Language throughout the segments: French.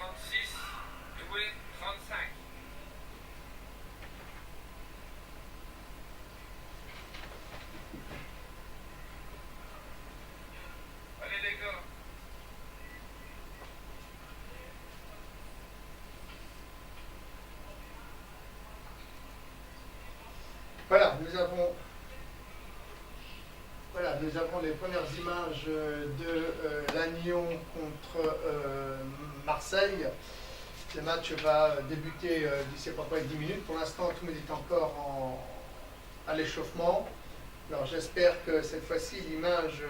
36, doublé 35. Allez les gars. Voilà, nous avons les premières images de Lannion contre Marseille. Le match va débuter d'ici à peu près 10 minutes. Pour l'instant, tout le monde est encore à l'échauffement. Alors j'espère que cette fois-ci, l'image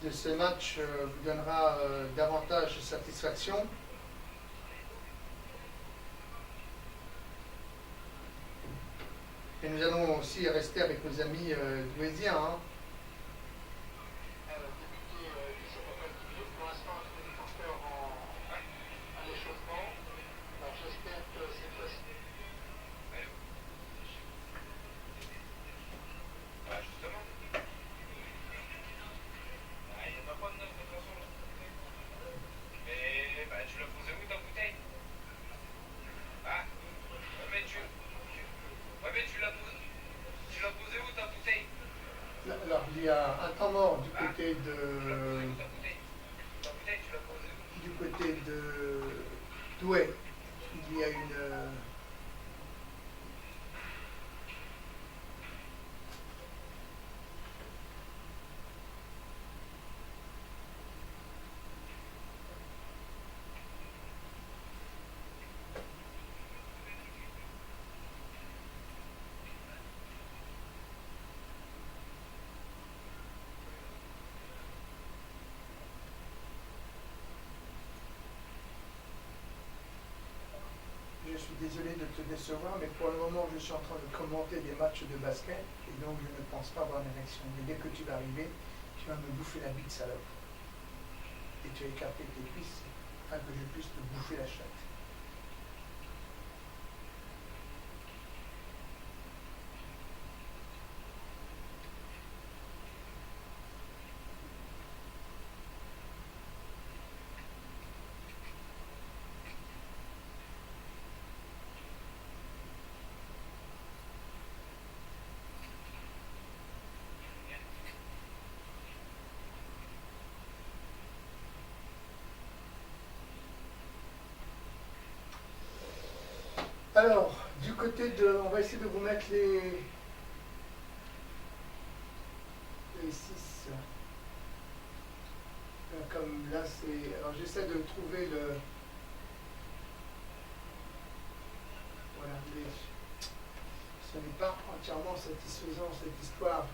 de ce match vous donnera davantage de satisfaction. Et nous allons aussi rester avec nos amis douaisiens. Hein. Pour l'instant, tout est encore à l'échauffement. Alors j'espère que cette fois-ci. Bah justement. Ah, il n'y en a pas de neuf de toute façon. Mais bah, tu l'as posé où ta bouteille? Ah, ouais, mais tu l'as posé. Tu l'as posé où ta bouteille? Alors il y a un temps mort du Ah, côté tu l'as posé de où ta bouteille? Ta bouteille, tu l'as posée où? du côté de Douai. Il y a une Je suis désolé de te décevoir, mais pour le moment, je suis en train de commenter des matchs de basket, et donc je ne pense pas avoir une érection. Mais dès que tu vas arriver, tu vas me bouffer la bite, salope. Et tu as écarté tes cuisses, afin que je puisse te bouffer la chatte. Alors, du côté de... On va essayer de vous mettre les 6. Comme là, c'est... Alors, j'essaie de trouver le... Voilà, ce n'est pas entièrement satisfaisant, cette histoire.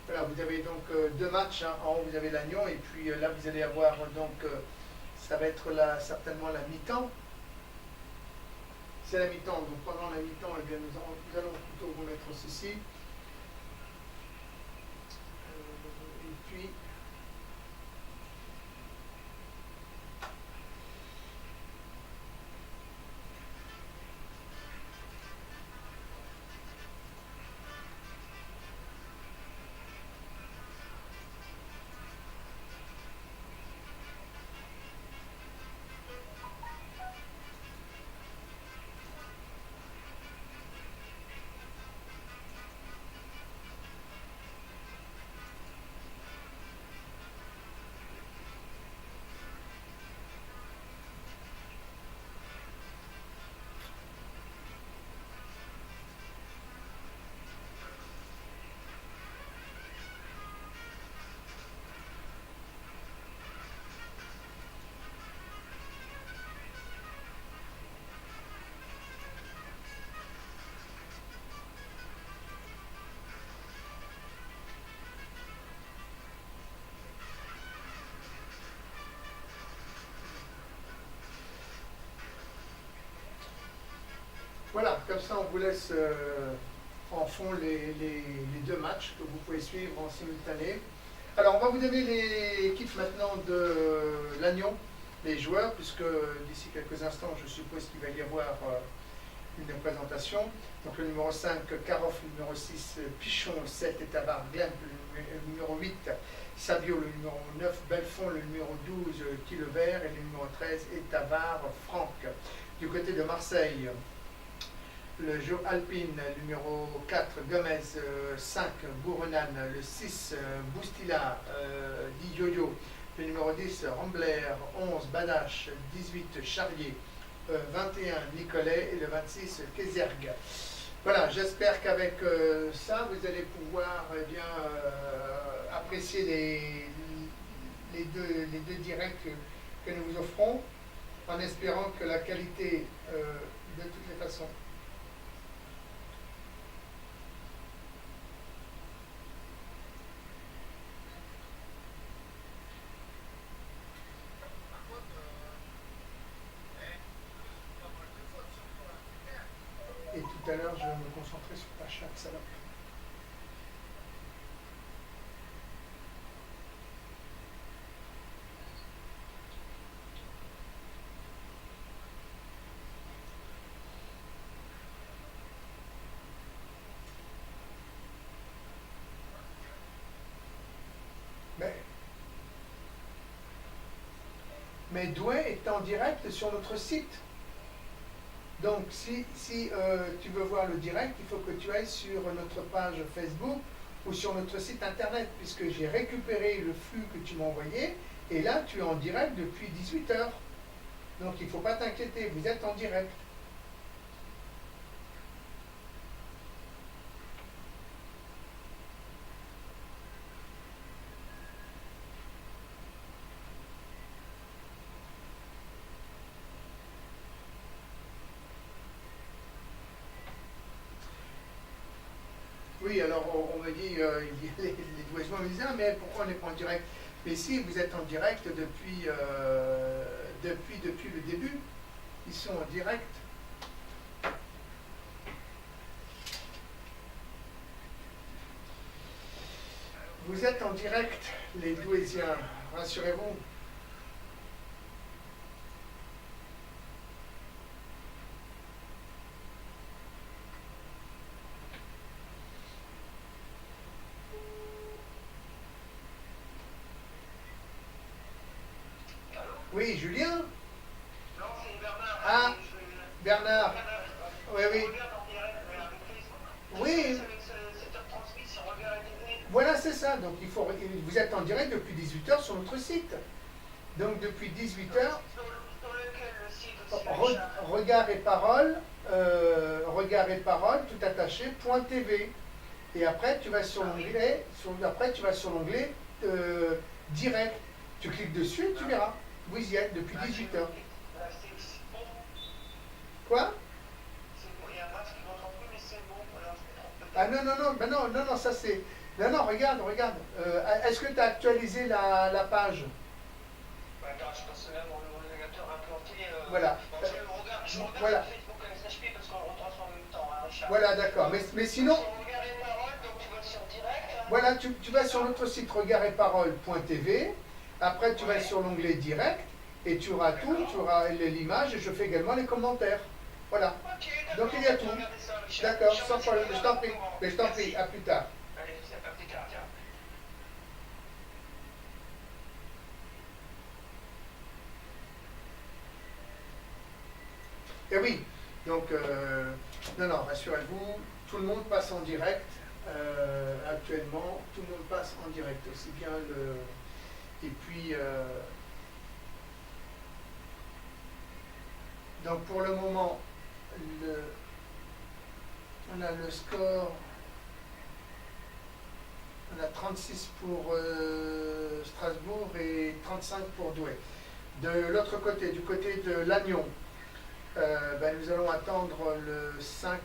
Voilà, vous avez donc deux matchs. Hein. En haut, vous avez Lannion, et puis là, vous allez avoir donc... ça va être là, certainement la mi-temps. C'est la mi-temps, donc pendant la mi-temps, eh bien, nous allons plutôt vous mettre ceci. Et puis, voilà, comme ça, on vous laisse en fond les deux matchs que vous pouvez suivre en simultané. Alors, on va vous donner l'équipe maintenant de Lannion, les joueurs, puisque d'ici quelques instants, je suppose qu'il va y avoir une présentation. Donc, le numéro 5, Karoff, le numéro 6, Pichon, 7, Tabar, Glen, le numéro 8, Savio, le numéro 9, Belfond, le numéro 12, Tillevert, et le numéro 13, Etavard, Franck. Du côté de Marseille, le jeu Alpine, le numéro 4, Gomez, 5, Bourrenan, le 6, Boustila, dit Yo-Yo, le numéro 10, Rambler, 11, Badache, 18, Charlier, 21, Nicolet, et le 26, Kézergue. Voilà, j'espère qu'avec ça, vous allez pouvoir apprécier les deux directs que nous vous offrons, en espérant que la qualité, de toutes les façons, et tout à l'heure, je vais me concentrer sur ta chatte, salope. Mais Douai est en direct sur notre site. Donc, si tu veux voir le direct, il faut que tu ailles sur notre page Facebook ou sur notre site internet, puisque j'ai récupéré le flux que tu m'as envoyé, et là, tu es en direct depuis 18 heures. Donc, il ne faut pas t'inquiéter, vous êtes en direct. Oui, alors on me dit, les douaisement me disent, ah, mais pourquoi on n'est pas en direct? Mais si, vous êtes en direct depuis le début. Ils sont en direct. Vous êtes en direct, les Douaisiens, rassurez-vous. Oui, Julien? Non, c'est Bernard. Ah, Bernard. Oui, oui. Oui. Voilà, c'est ça. Donc, vous êtes en direct depuis 18 heures sur notre site. Donc, depuis 18 heures, regard et parole, tout attaché, .tv. Et après, tu vas sur l'onglet, direct. Tu cliques dessus et tu verras. Vous y êtes depuis 18 heures. Quoi? Ah non, non, non, ben non, non, non, ça c'est... Non, non, regarde, regarde. Est-ce que tu as actualisé la page? Attends, je passe là mon navigateur implanté. Voilà. Je regarde Voilà. Facebook SHP parce qu'on retransmet en même temps, hein, Richard. Voilà, d'accord. Mais sinon... Regard et parole, donc tu vas sur direct. Voilà, tu vas sur notre site regardetparole.tv. Après, tu vas sur l'onglet direct et tu auras tout, tu auras l'image et je fais également les commentaires. Voilà. Donc il y a tout. D'accord, sans problème. Je t'en prie. Mais je t'en prie, à plus tard. Allez, à plus tard, tiens. Et oui, donc, non, non, rassurez-vous, tout le monde passe en direct. Actuellement, tout le monde passe en direct, aussi bien le... Et puis, donc pour le moment, on a le score, on a 36 pour Strasbourg et 35 pour Douai. De l'autre côté, du côté de Lannion, nous allons attendre le 5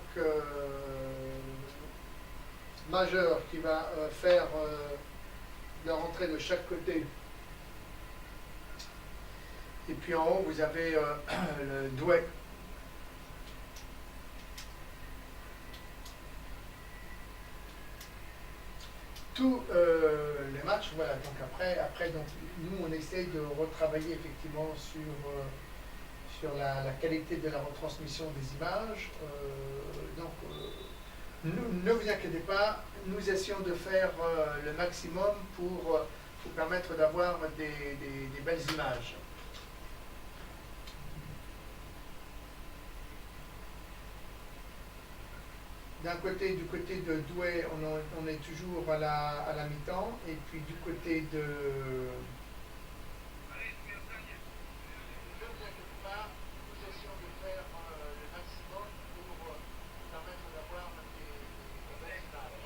majeur qui va faire la rentrée de chaque côté. Et puis en haut, vous avez le Douai. Tous les matchs, voilà. Donc après donc, nous, on essaye de retravailler effectivement sur la qualité de la retransmission des images. ne vous inquiétez pas, nous essayons de faire le maximum pour vous permettre d'avoir des belles images. D'un côté, du côté de Douai, on est toujours à la mi-temps, et puis du côté de... Ne vous inquiétez pas, nous essayons de faire le maximum pour vous permettre d'avoir des belles images.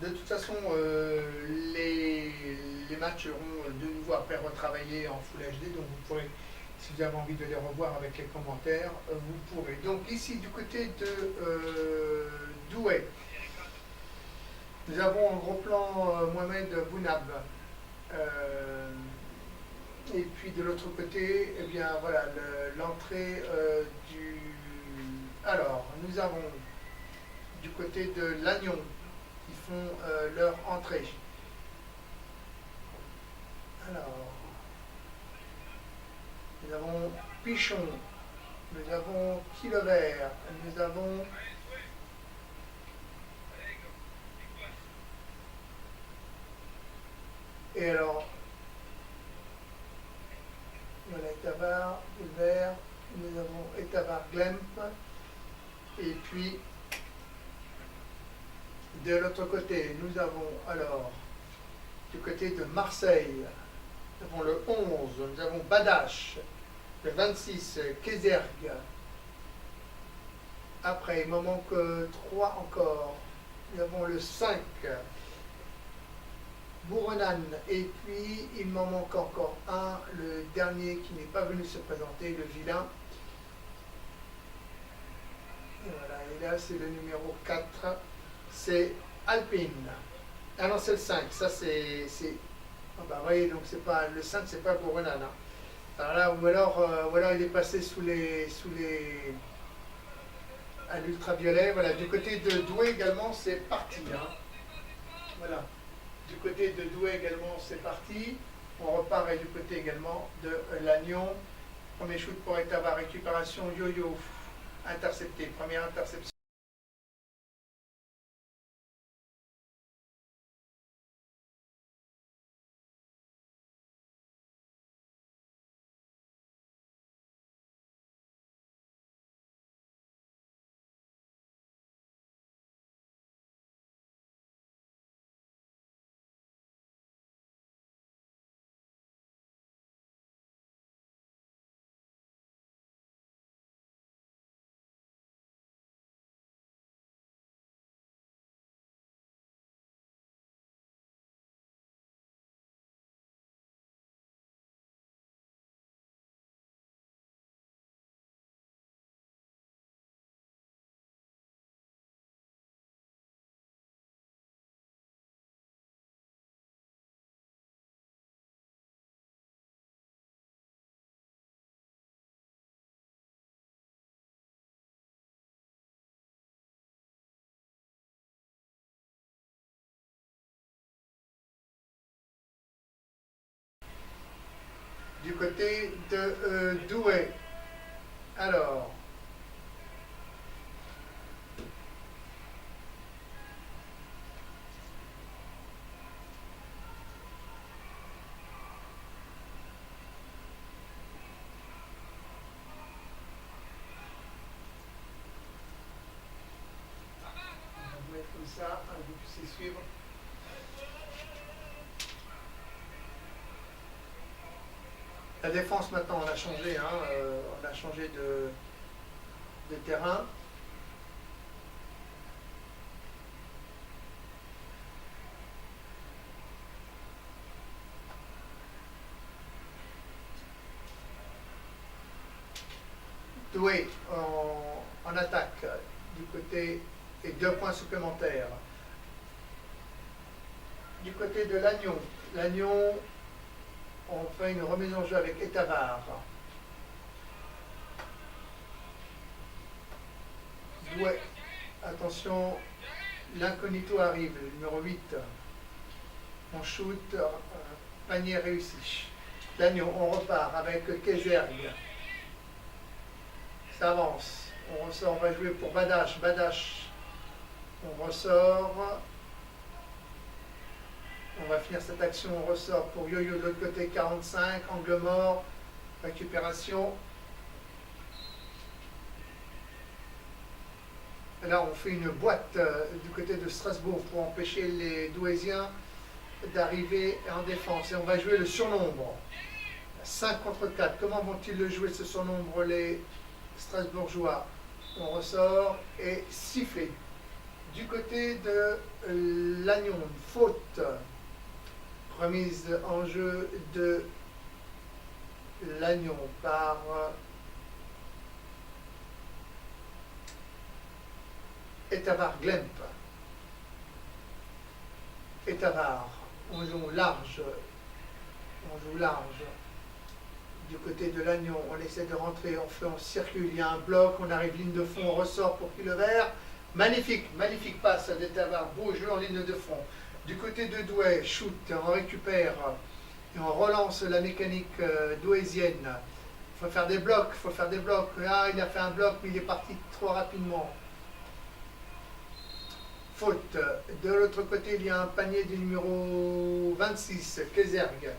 De toute façon, les matchs seront de nouveau après retravaillés en Full HD, donc vous pourrez, si vous avez envie de les revoir avec les commentaires, vous pourrez. Donc ici, du côté de Douai, nous avons en gros plan Mohamed Bounab. Et puis de l'autre côté, eh bien voilà, l'entrée du... Alors, nous avons du côté de Lannion, qui font leur entrée. Alors, nous avons Pichon, nous avons Quilevert, nous avons et alors voilà Etabar, Quilevert, nous avons Etabar Glemp, et puis de l'autre côté, nous avons alors du côté de Marseille, nous avons le 11, nous avons Badache, le 26, Kézergue. Après, il m'en manque 3 encore. Nous avons le 5, Bourrenan. Et puis, il m'en manque encore un, le dernier qui n'est pas venu se présenter, le vilain. Et voilà, et là, c'est le numéro 4, c'est Alpine. Ah non, c'est le 5, ça c'est... Ah bah, vous voyez, donc c'est pas, le 5, c'est pas Bourrenan. Hein. Alors là, ou alors il est passé sous les à l'ultraviolet. Voilà, du côté de Douai également, c'est parti. Hein. Voilà, du côté de Douai également, c'est parti. On repart et du côté également de Lannion. Premier shoot pour Etabar, récupération yo-yo, intercepté, première interception. Du côté de Douai. Alors, on va vous mettre comme ça, hein, que vous puissiez suivre. La défense maintenant, on a changé, hein, on a changé de terrain. Douai en attaque du côté et 2 points supplémentaires. Du côté de Lannion, Lannion, on fait une remise en jeu avec Etabar. Douai, attention, l'incognito arrive, le numéro 8. On shoot panier réussi. Lannion, on repart avec Kézergue. Ça avance. On ressort, on va jouer pour Badache. Badache, on ressort. On va finir cette action, on ressort pour Yo-Yo de l'autre côté, 45, angle mort, récupération. Là, on fait une boîte du côté de Strasbourg pour empêcher les Douaisiens d'arriver en défense. Et on va jouer le surnombre. 5 contre 4. Comment vont-ils le jouer ce surnombre, les Strasbourgeois? On ressort et sifflé. Du côté de Lannion, faute. Remise en jeu de Lannion par Etavar Glemp. Etavar, on joue large. On joue large. Du côté de Lannion, on essaie de rentrer, on circule, il y a un bloc, on arrive ligne de fond, on ressort pour Kill Vert. Magnifique, magnifique passe d'Etavar, beau jeu en ligne de fond. Du côté de Douai, shoot, on récupère et on relance la mécanique douaisienne. Il faut faire des blocs, il faut faire des blocs. Ah, il a fait un bloc, mais il est parti trop rapidement. Faute. De l'autre côté, il y a un panier du numéro 26, Kézergue.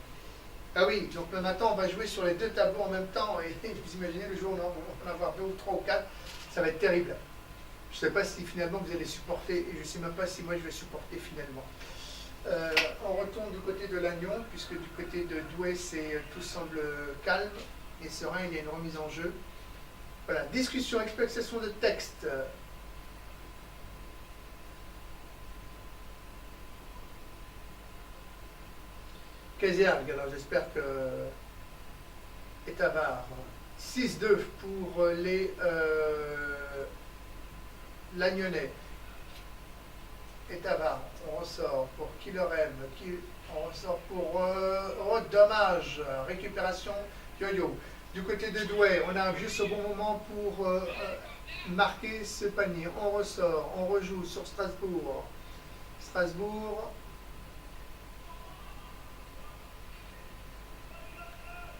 Ah oui, donc maintenant, on va jouer sur les deux tableaux en même temps. Et vous imaginez, le jour où on va en avoir 2 ou 3 ou 4, ça va être terrible. Je ne sais pas si finalement vous allez supporter, et je ne sais même pas si moi je vais supporter finalement. On retourne du côté de Lannion, puisque du côté de Douai, tout semble calme et serein, il y a une remise en jeu. Voilà, discussion, explication de texte. Kézergue, alors j'espère que Etavar. 6-2 pour les Lagnonnais. Etavar, on ressort pour Killerem, on ressort pour dommage, récupération Yo-Yo. Du côté de Douai, on arrive juste au bon moment pour marquer ce panier. On ressort, on rejoue sur Strasbourg. Strasbourg.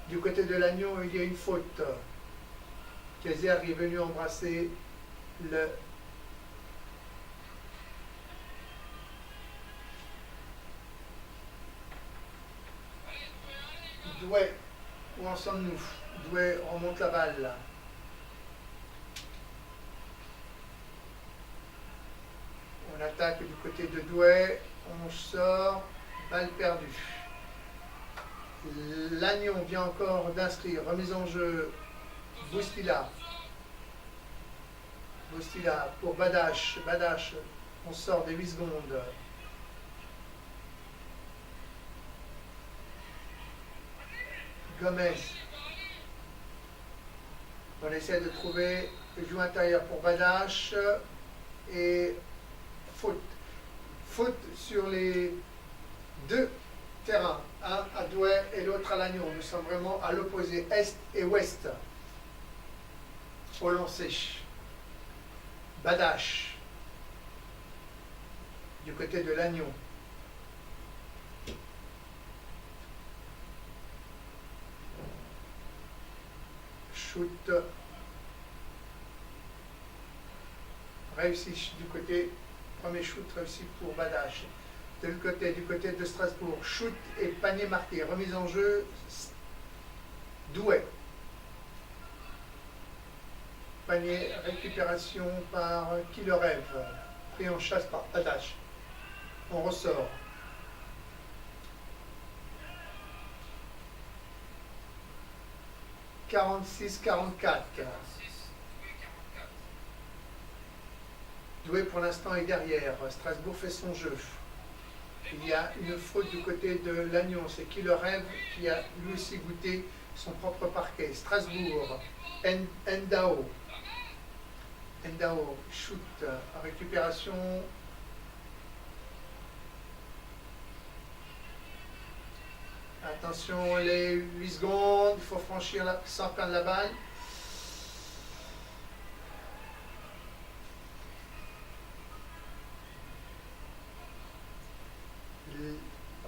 Du côté de Lannion, il y a une faute. Kézergue est venu embrasser le Douai. Où en sommes-nous? Douai remonte la balle. On attaque du côté de Douai. On sort. Balle perdue. Lannion vient encore d'inscrire. Remise en jeu. Boustila. Boustila pour Badache. Badache. On sort des 8 secondes. Gomez. On essaie de trouver le jeu intérieur pour Badache et faute. Faute sur les deux terrains, un à Douai et l'autre à Lannion. Nous sommes vraiment à l'opposé, est et ouest. Au lancer. Badache. Du côté de Lannion. Shoot réussi du côté, premier shoot réussi pour Badache. Du côté de Strasbourg, shoot et panier marqué. Remise en jeu, Douai. Panier, récupération par Killerem. Pris en chasse par Badache. On ressort. « 46-44. Douai pour l'instant est derrière. Strasbourg fait son jeu. Il y a une faute du côté de Lannion. C'est Killerem qui a lui aussi goûté son propre parquet. Strasbourg. Endao. Endao. Shoot. Récupération. Attention, les 8 secondes, il faut franchir sans perdre la balle.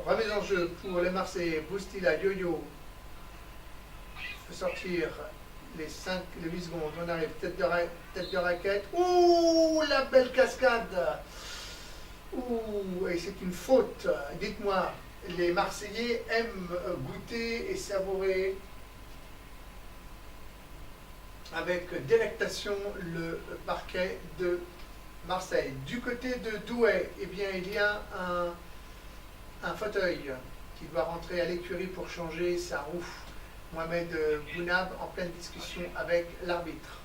Remise en en jeu pour les Marseillais. Boustila, Yo-Yo. Je peux sortir les 8 secondes. On arrive, tête de raquette. Ouh, la belle cascade. Ouh, et c'est une faute. Dites-moi, les Marseillais aiment goûter et savourer avec délectation le parquet de Marseille. Du côté de Douai, eh bien, il y a un fauteuil qui doit rentrer à l'écurie pour changer sa roue. Mohamed Bounab en pleine discussion avec l'arbitre.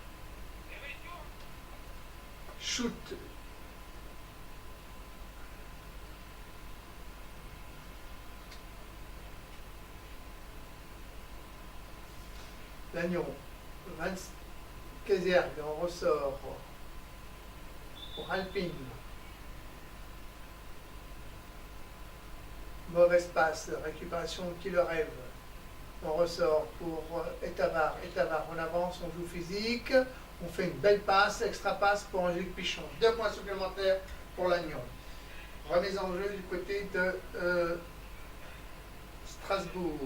Shoot. Lannion. 20 Kézergue, on ressort pour Alpine. Mauvaise passe, récupération qui le rêve. On ressort pour Etavar. Etavar, on avance, on joue physique. On fait une belle passe, extra passe pour Angélique Pichon. 2 points supplémentaires pour Lannion. Remise en jeu du côté de Strasbourg.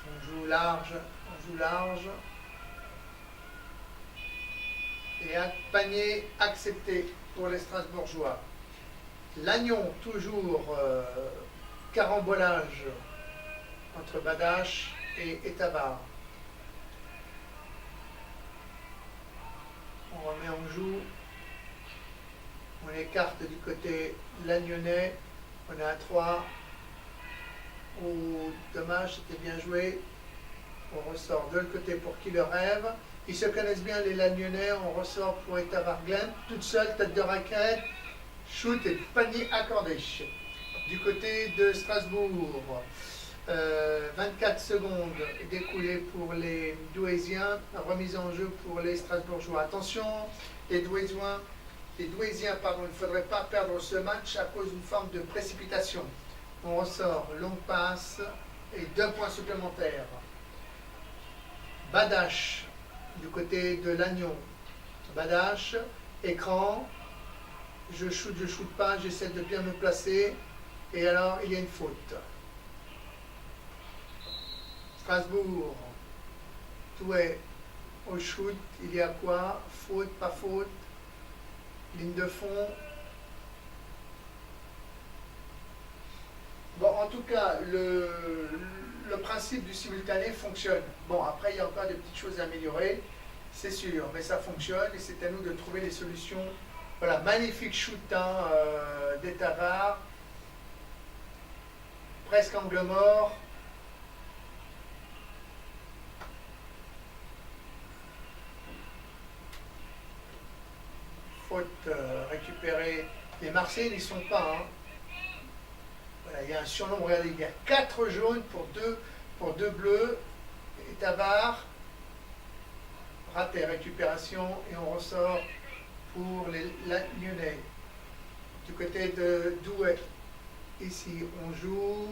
On joue large, on joue large. Et un panier accepté pour les Strasbourgeois. Lannion, toujours carambolage entre Badache et Etabar. On remet en joue. On écarte du côté lagnonnais. On est à 3. Oh, dommage, c'était bien joué. On ressort de l'autre côté pour qui le rêve. Ils se connaissent bien les Lagnonnais. On ressort pour Etavar Glen. Toute seule, tête de raquette. Shoot et panier accordé. Du côté de Strasbourg, 24 secondes découlées pour les Douaisiens. Remise en jeu pour les Strasbourgeois. Attention, les Douaisiens, il ne faudrait pas perdre ce match à cause d'une forme de précipitation. On ressort, longue passe et 2 points supplémentaires. Badache, du côté de Lannion. Badache, écran. Je shoot pas, j'essaie de bien me placer. Et alors, il y a une faute. Strasbourg, Touet, au shoot, il y a quoi? Faute, pas faute. Ligne de fond. Bon, en tout cas, le principe du simultané fonctionne. Bon, après, il y a encore des petites choses à améliorer, c'est sûr, mais ça fonctionne et c'est à nous de trouver les solutions. Voilà, magnifique shoot d'Etavar, presque angle mort. Faute récupérée. Les Marseillais n'y sont pas. Hein. Voilà, il y a un surnom, regardez, il y a 4 jaunes pour deux bleus. Etavar, raté, récupération et on ressort pour les Lagnonnais. Du côté de Douai, ici on joue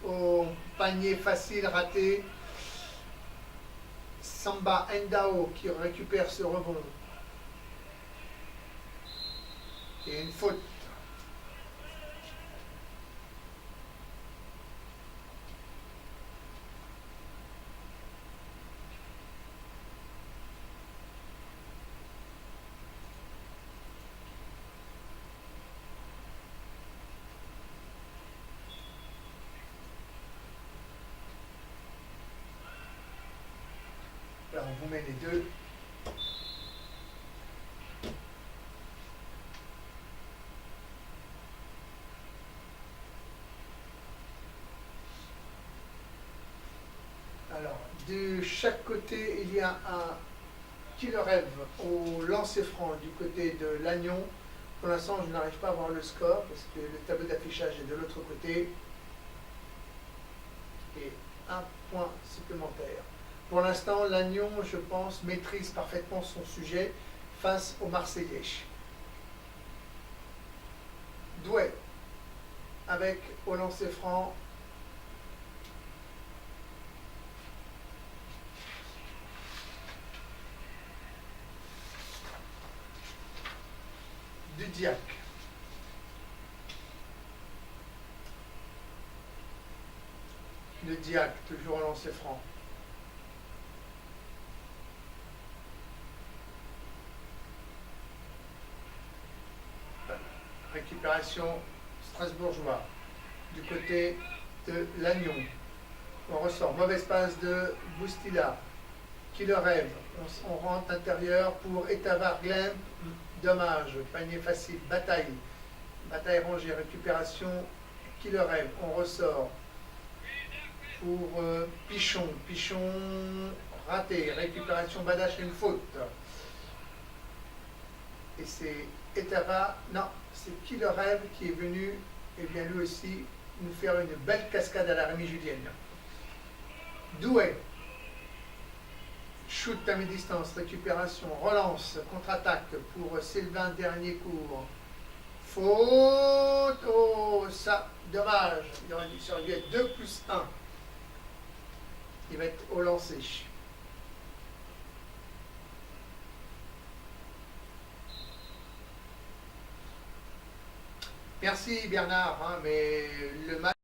au panier facile raté. Samba Endao qui récupère ce rebond. Et une faute. Là, on vous met les deux. Alors, de chaque côté, il y a un qui le rêve au lancer franc du côté de Lannion. Pour l'instant, je n'arrive pas à voir le score parce que le tableau d'affichage est de l'autre côté. Et un point supplémentaire. Pour l'instant, Lannion, je pense, maîtrise parfaitement son sujet face aux Marseillais. Douai, avec au lancer franc Diac. Le Diac, toujours en lancer franc. Récupération strasbourgeois. Du côté de Lannion. On ressort. Mauvaise passe de Boustila. Qui le rêve. On rentre intérieur pour Etavar Glemp. Dommage. Panier facile. Bataille. Bataille rangée. Récupération. Qui le rêve. On ressort. Pour Pichon. Pichon raté. Récupération Badache et une faute. Et c'est Etava. Non, c'est Qui le rêve qui est venu, et bien lui aussi, nous faire une belle cascade à la Rémi Julienne. Douai. Shoot à mi-distance, récupération, relance, contre-attaque pour Sylvain, dernier cours. Faute. Oh, ça, dommage. Il aurait dû être 2+1. Il va être au lancer. Merci Bernard, hein, mais le match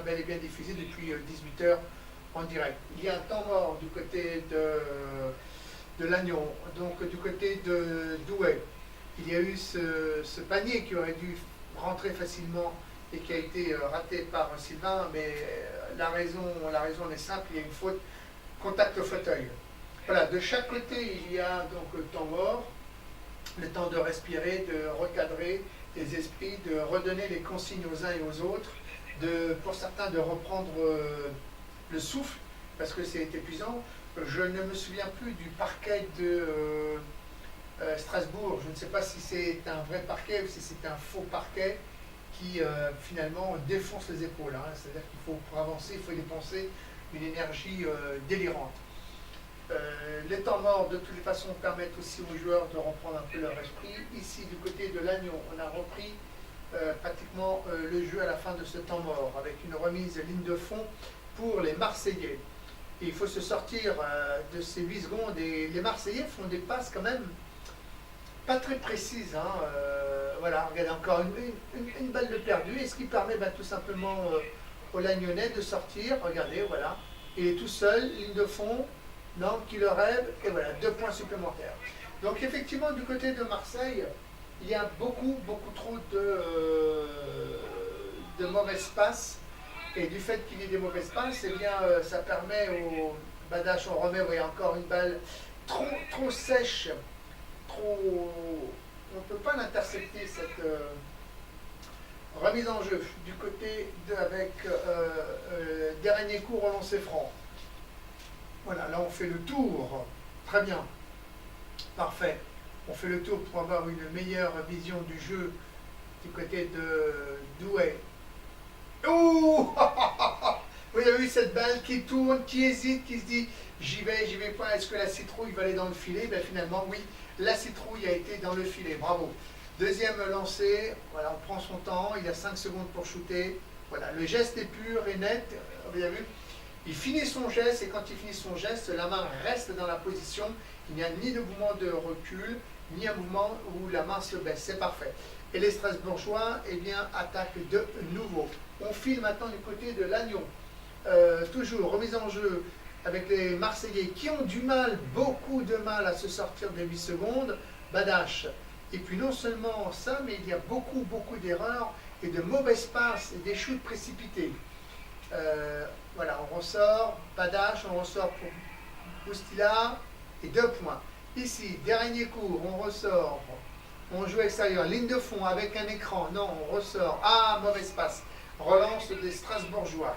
bel et bien diffusé depuis 18h en direct. Il y a un temps mort du côté de Lannion, donc du côté de Douai. Il y a eu ce panier qui aurait dû rentrer facilement et qui a été raté par Sylvain, mais la raison est simple, il y a une faute, contact au fauteuil. Voilà, de chaque côté il y a donc le temps mort, le temps de respirer, de recadrer les esprits, de redonner les consignes aux uns et aux autres, pour certains de reprendre le souffle, parce que c'est épuisant. Je ne me souviens plus du parquet de Strasbourg, je ne sais pas si c'est un vrai parquet ou si c'est un faux parquet qui finalement défonce les épaules, hein. C'est-à-dire qu'il faut, pour avancer, il faut dépenser une énergie délirante. Les temps morts de toutes les façons permettent aussi aux joueurs de reprendre un peu leur esprit. Ici du côté de Lannion, on a repris pratiquement le jeu à la fin de ce temps mort, avec une remise ligne de fond pour les Marseillais. Et il faut se sortir de ces 8 secondes, et les Marseillais font des passes quand même pas très précises. Hein. Voilà, regardez, encore une balle de perdu, et ce qui permet tout simplement aux Lagnonnais de sortir. Regardez, voilà, il est tout seul, ligne de fond, non, qui le rêve, et voilà, 2 points supplémentaires. Donc effectivement, du côté de Marseille, il y a beaucoup trop de mauvaises passes, et du fait qu'il y ait des mauvaises passes, eh bien, ça permet au Badache, on remet, voyez, encore une balle trop sèche, on ne peut pas l'intercepter, cette remise en jeu du côté avec dernier coup relancé franc. Voilà, là on fait le tour, très bien, parfait. On fait le tour pour avoir une meilleure vision du jeu du côté de Douai. Ouh Vous avez vu cette balle qui tourne, qui hésite, qui se dit j'y vais pas, est-ce que la citrouille va aller dans le filet? Ben finalement oui, la citrouille a été dans le filet, bravo. Deuxième lancé, voilà, on prend son temps, il a 5 secondes pour shooter. Voilà, le geste est pur et net, vous avez vu? Il finit son geste, et quand il finit son geste, la main reste dans la position. Il n'y a ni de mouvement de recul, ni un mouvement où la main se baisse. C'est parfait. Et les Strasbourgeois, eh bien, attaquent de nouveau. On file maintenant du côté de Lannion. Toujours remise en jeu avec les Marseillais qui ont du mal, beaucoup de mal à se sortir des 8 secondes, Badache. Et puis non seulement ça, mais il y a beaucoup d'erreurs et de mauvaises passes et des shoots précipités. Voilà, on ressort, Badache, on ressort pour Boustila et 2 points. Ici, dernier cours, on ressort, on joue extérieur, ligne de fond avec un écran, non, on ressort, ah, mauvaise passe, relance des Strasbourgeois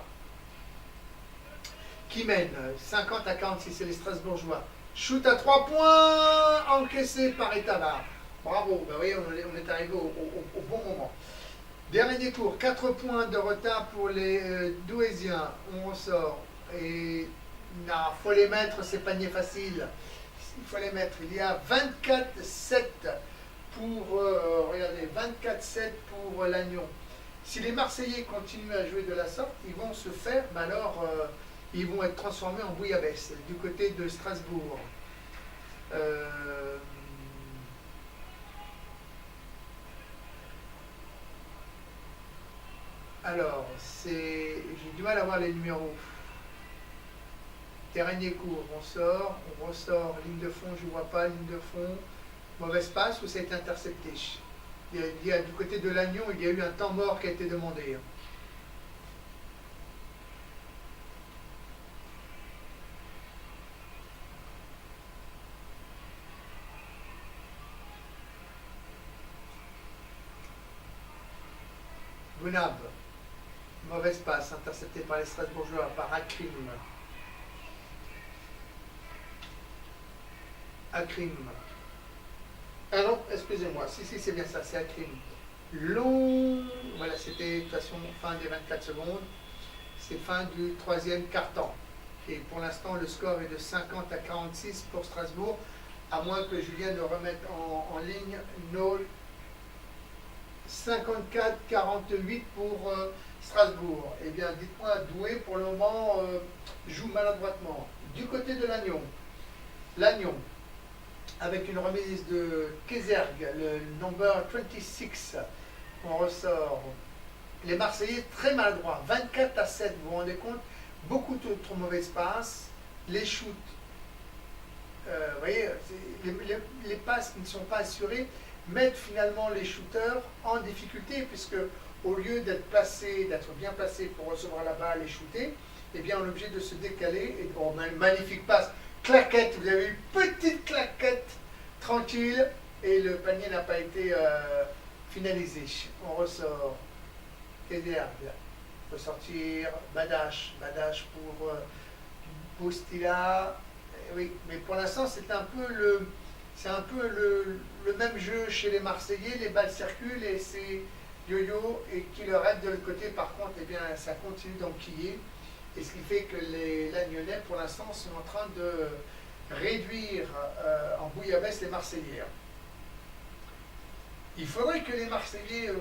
qui mènent 50 à 46, c'est les Strasbourgeois. Shoot à 3 points, encaissé par Etaba. Bravo, ben oui, on est arrivé au bon moment. Dernier cours, 4 points de retard pour les Douaisiens, on ressort, et non, il faut les mettre, ces paniers faciles. Il faut les mettre. Il y a 24-7 pour, regardez, 24-7 pour Lannion. Si les Marseillais continuent à jouer de la sorte, ils vont se faire, mais alors ils vont être transformés en bouillabaisse du côté de Strasbourg. Alors, j'ai du mal à voir les numéros. Dernier cours, on sort, on ressort, ligne de fond, je ne vois pas, ligne de fond, mauvaise passe ou ça a été intercepté. Du côté de Lannion, il y a eu un temps mort qui a été demandé. Bounab, mauvaise passe, interceptée par les Strasbourgeois, par Akrim. Akrim. Ah non, excusez-moi, si c'est bien ça, c'est Akrim. Long, voilà, c'était de toute façon fin des 24 secondes, c'est fin du 3e quart-temps. Et pour l'instant, le score est de 50 à 46 pour Strasbourg, à moins que Julien ne remette en ligne nos 54-48 pour Strasbourg. Eh bien, dites-moi, Douai, pour le moment, joue maladroitement. Du côté de Lannion, avec une remise de Kézergue, le number 26, on ressort. Les Marseillais très maladroits, 24-7, vous vous rendez compte, beaucoup trop mauvaises passes, les shoots, vous voyez, les passes qui ne sont pas assurées mettent finalement les shooters en difficulté, puisque au lieu d'être bien placé pour recevoir la balle et shooter, eh bien on est obligé de se décaler, et bon, magnifique passe, claquette, vous avez eu petite claquette, tranquille, et le panier n'a pas été finalisé. On ressort, Kézergue, il faut sortir, Badache pour Boustila, oui, mais pour l'instant c'est un peu le même jeu chez les Marseillais, les balles circulent et c'est yo-yo, et qui leur aide de l'autre côté, par contre, eh bien, ça continue d'enquiller, et ce qui fait que les Lagnonnais, pour l'instant, sont en train de réduire en bouillabaisse les Marseillais. Il faudrait que les Marseillais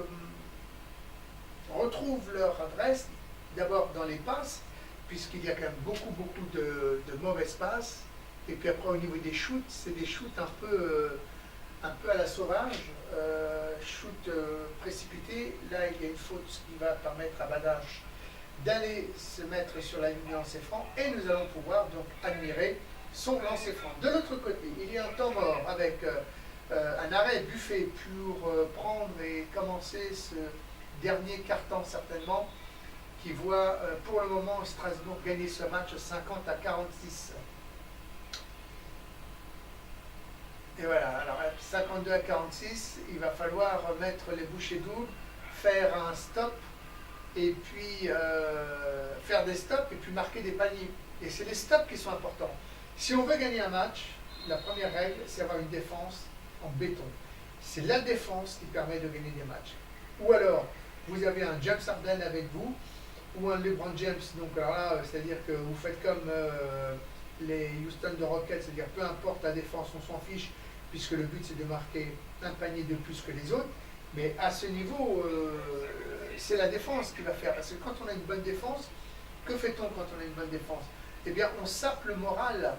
retrouvent leur adresse, d'abord dans les passes, puisqu'il y a quand même beaucoup de mauvaises passes, et puis après au niveau des shoots, c'est des shoots un peu à la sauvage, shoot précipité. Là, il y a une faute qui va permettre à Badache d'aller se mettre sur la ligne de lancer franc, et nous allons pouvoir donc admirer son lancer franc. De l'autre côté, il y a un temps mort avec un arrêt Buffet pour prendre et commencer ce dernier quart-temps certainement, qui voit pour le moment Strasbourg gagner ce match 50 à 46. Et voilà, alors 52 à 46, il va falloir mettre les bouchées doubles, faire un stop, et puis faire des stops, et puis marquer des paniers. Et c'est les stops qui sont importants. Si on veut gagner un match, la première règle, c'est avoir une défense en béton. C'est la défense qui permet de gagner des matchs. Ou alors, vous avez un James Harden avec vous, ou un LeBron James, donc alors là, c'est-à-dire que vous faites comme les Houston de Rockets, c'est-à-dire peu importe la défense, on s'en fiche, puisque le but c'est de marquer un panier de plus que les autres, mais à ce niveau, c'est la défense qui va faire, parce que quand on a une bonne défense, que fait-on quand on a une bonne défense? Eh bien, on sape le moral,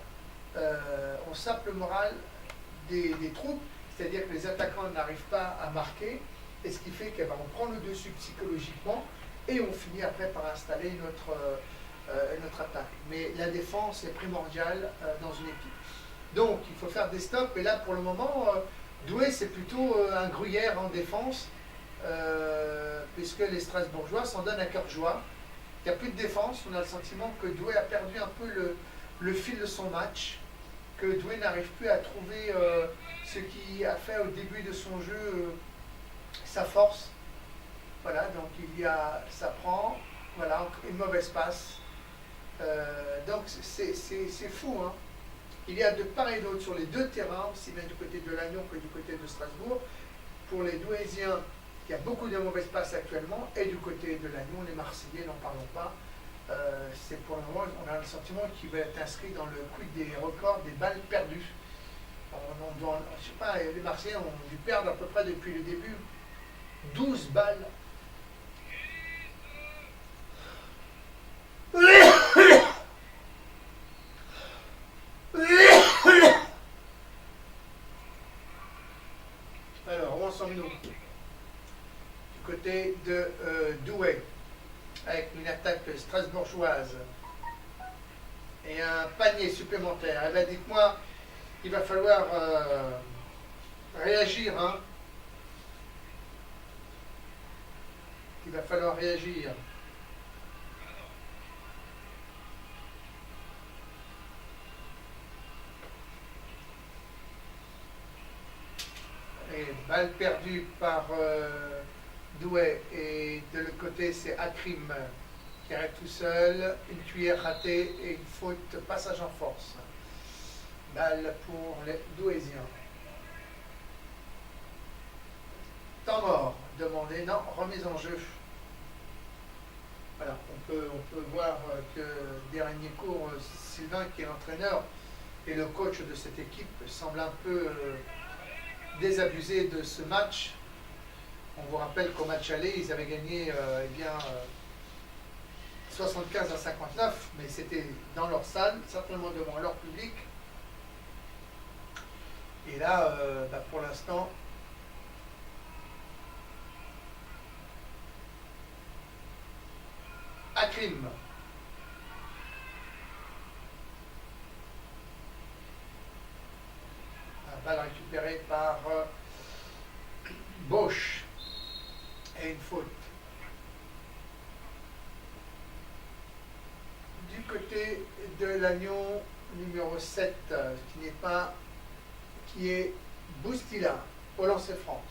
des troupes, c'est-à-dire que les attaquants n'arrivent pas à marquer, et ce qui fait qu'on prend le dessus psychologiquement, et on finit après par installer notre attaque. Mais la défense est primordiale dans une équipe. Donc il faut faire des stops. Et là pour le moment, Douai c'est plutôt un gruyère en défense, puisque les Strasbourgeois s'en donnent à cœur joie. Il n'y a plus de défense. On a le sentiment que Douai a perdu un peu le fil de son match, que Douai n'arrive plus à trouver ce qui a fait au début de son jeu sa force. Voilà, donc ça prend, voilà, une mauvaise passe. Donc c'est fou, hein. Il y a de part et d'autre sur les deux terrains, aussi bien du côté de Lannion que du côté de Strasbourg. Pour les Douaisiens, il y a beaucoup de mauvaises passes actuellement, et du côté de Lannion, les Marseillais, n'en parlons pas. C'est pour le moment, on a le sentiment qu'il va être inscrit dans le quiz des records des balles perdues. Je sais pas, les Marseillais ont dû perdre à peu près depuis le début 12 balles. Alors, où en sommes-nous? Du côté de Douai, avec une attaque strasbourgeoise et un panier supplémentaire. Eh bien, dites-moi, il va falloir réagir, hein. Il va falloir réagir. Et balle perdue par Douai, et de l'autre côté c'est Akrim qui arrête tout seul, une cuillère ratée et une faute, passage en force. Balle pour les Douaisiens. Temps mort, demandé, non, remise en jeu. Voilà, on peut voir que dernier cours, Sylvain qui est l'entraîneur et le coach de cette équipe semble un peu désabusé de ce match. On vous rappelle qu'au match aller, ils avaient gagné 75 à 59, mais c'était dans leur salle, certainement devant leur public. Et là, pour l'instant, Akrim. La balle récupérée par Bosch. Et une faute. Du côté de Lannion, numéro 7, qui est Boustila, au lancer franc.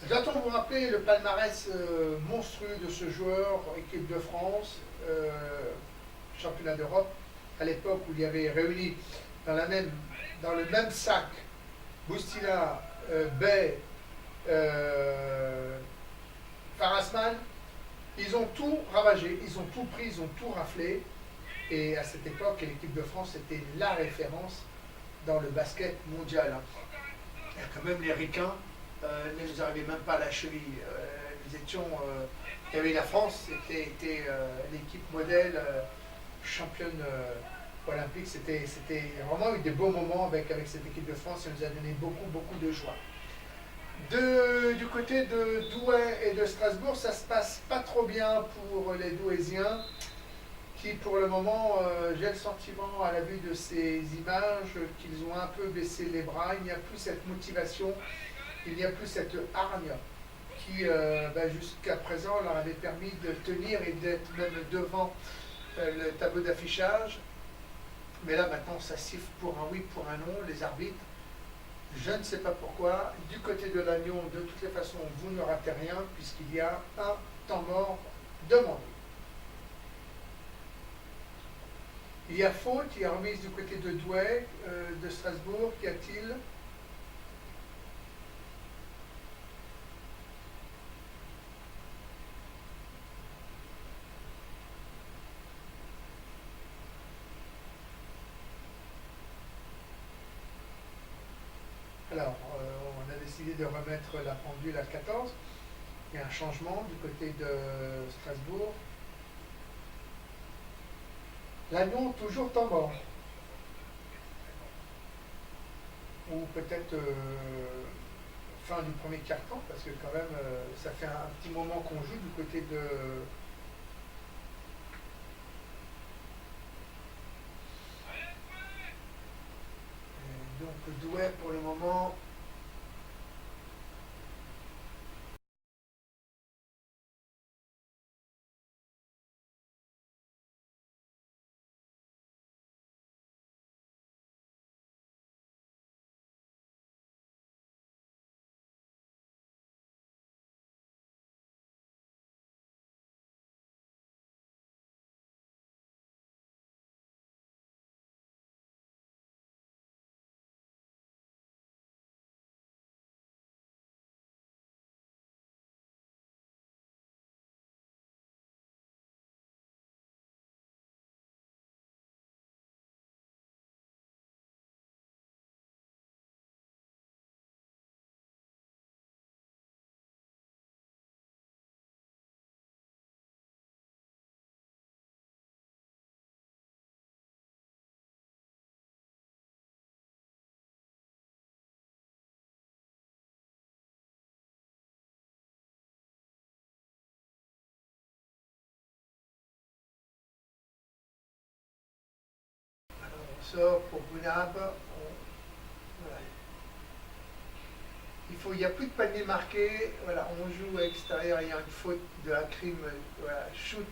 Doit-on vous rappeler le palmarès monstrueux de ce joueur, équipe de France, championnat d'Europe, à l'époque où il y avait réuni dans le même sac Boustila, Bay, Farasman. Ils ont tout ravagé, ils ont tout pris, ils ont tout raflé. Et à cette époque, l'équipe de France était la référence dans le basket mondial. Il y a quand même les ricains ne nous arrivaient même pas à la cheville. Nous étions, il y avait la France, était l'équipe modèle, championne olympique. C'était vraiment eu des beaux moments avec cette équipe de France. Ça nous a donné beaucoup de joie. Du côté de Douai et de Strasbourg, ça se passe pas trop bien pour les Douaisiens, qui pour le moment, j'ai le sentiment à la vue de ces images qu'ils ont un peu baissé les bras. Il n'y a plus cette motivation, il n'y a plus cette hargne qui jusqu'à présent leur avait permis de tenir et d'être même devant le tableau d'affichage. Mais là maintenant ça siffle pour un oui, pour un non, les arbitres. Je ne sais pas pourquoi. Du côté de Lannion, de toutes les façons, vous ne ratez rien puisqu'il y a un temps mort demandé. Il y a faute, il y a remise du côté de Douai, de Strasbourg. Qu'y a-t-il? Alors, on a décidé de remettre la pendule à 14. Il y a un changement du côté de Strasbourg. Lannion, toujours temps mort. Ou peut-être fin du premier quart-temps, parce que quand même, ça fait un petit moment qu'on joue du côté Donc Douai pour le moment. On sort pour Bounab. Voilà. Il n'y a plus de panier marqué. Voilà, on joue à l'extérieur. Il y a une faute de Hakrim, voilà, shoot,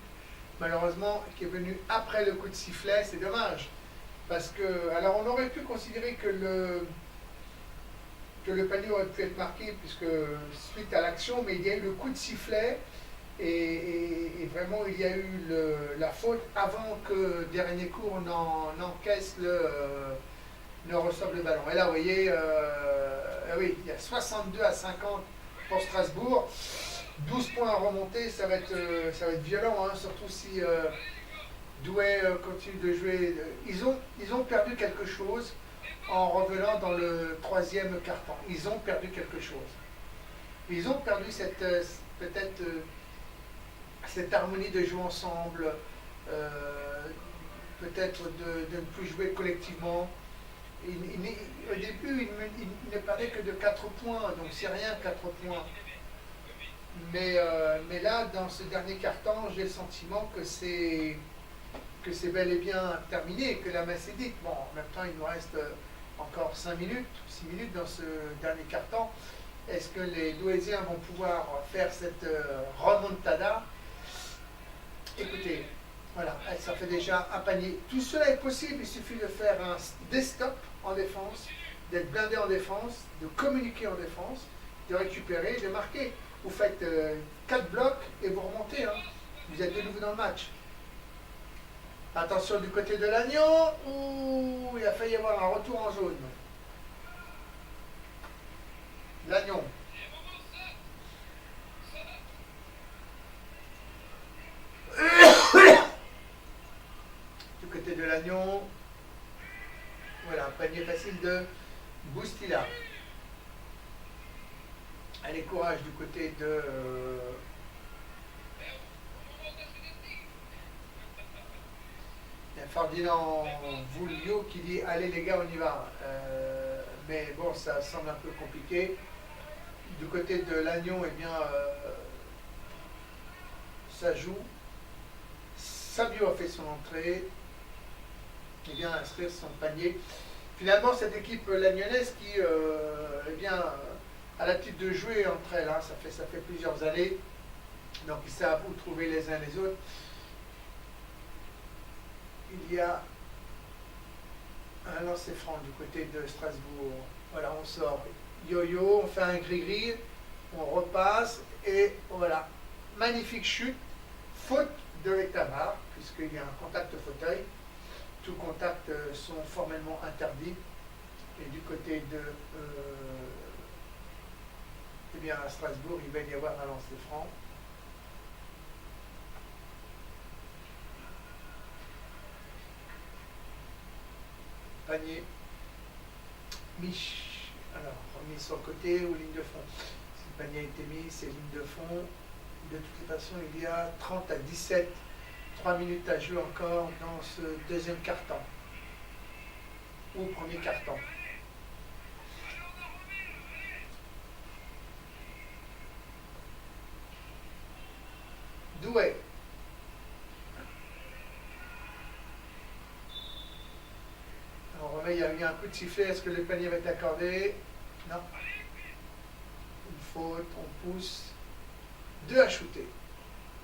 malheureusement, qui est venu après le coup de sifflet. C'est dommage. Parce que, alors on aurait pu considérer que le panier aurait pu être marqué, puisque suite à l'action, mais il y a eu le coup de sifflet. Et vraiment, il y a eu la faute avant que Derniercourt n'encaisse ne reçoive le ballon. Et là, vous voyez, oui, il y a 62-50 pour Strasbourg. 12 points à remonter, ça va être violent, hein, surtout si Douai continue de jouer. Ils ont perdu quelque chose en revenant dans le troisième quart-temps. Ils ont perdu quelque chose. Ils ont perdu cette peut-être cette harmonie de jouer ensemble, peut-être de ne plus jouer collectivement. Au début, il ne parlait que de 4 points, donc c'est rien 4 points. Mais là, dans ce dernier quart-temps, j'ai le sentiment que c'est bel et bien terminé, que la messe est dite. Bon, en même temps, il nous reste encore 5 minutes, 6 minutes dans ce dernier quart-temps. Est-ce que les Douaisiens vont pouvoir faire cette remontada? Écoutez, voilà, ça fait déjà un panier. Tout cela est possible, il suffit de faire des stops en défense, d'être blindé en défense, de communiquer en défense, de récupérer, de marquer. Vous faites 4 blocs et vous remontez. Hein. Vous êtes de nouveau dans le match. Attention du côté de Lannion, où il a failli y avoir un retour en jaune. Lannion. Du côté de Lannion, voilà, un panier facile de Boustila. Allez, courage du côté de Ferdinand Vouliot qui dit allez les gars, on y va. Mais bon, ça semble un peu compliqué. Du côté de Lannion, eh bien, ça joue. Sabio a fait son entrée. Il vient inscrire son panier. Finalement, cette équipe lagnonnaise qui eh bien, a l'habitude de jouer entre elles, hein, ça fait plusieurs années. Donc ils savent où trouver les uns les autres. Il y a un lancer franc du côté de Strasbourg. Voilà, on sort yo-yo, on fait un gris-gris, on repasse et voilà. Magnifique chute, faute de l'Étamar, puisqu'il y a un contact fauteuil. Tous contacts sont formellement interdits. Et du côté de eh bien, à Strasbourg, il va y avoir un lancer franc. Panier. Alors, remis sur le côté ou ligne de fond. Si le panier a été mis, c'est ligne de fond. De toute façon, il y a 30-17, 3 minutes à jouer encore dans ce deuxième quart-temps. Ou premier quart-temps. Douai. On remet il y a eu un coup de sifflet. Est-ce que le panier va être accordé? Non. Une faute, on pousse. 2 à shooter.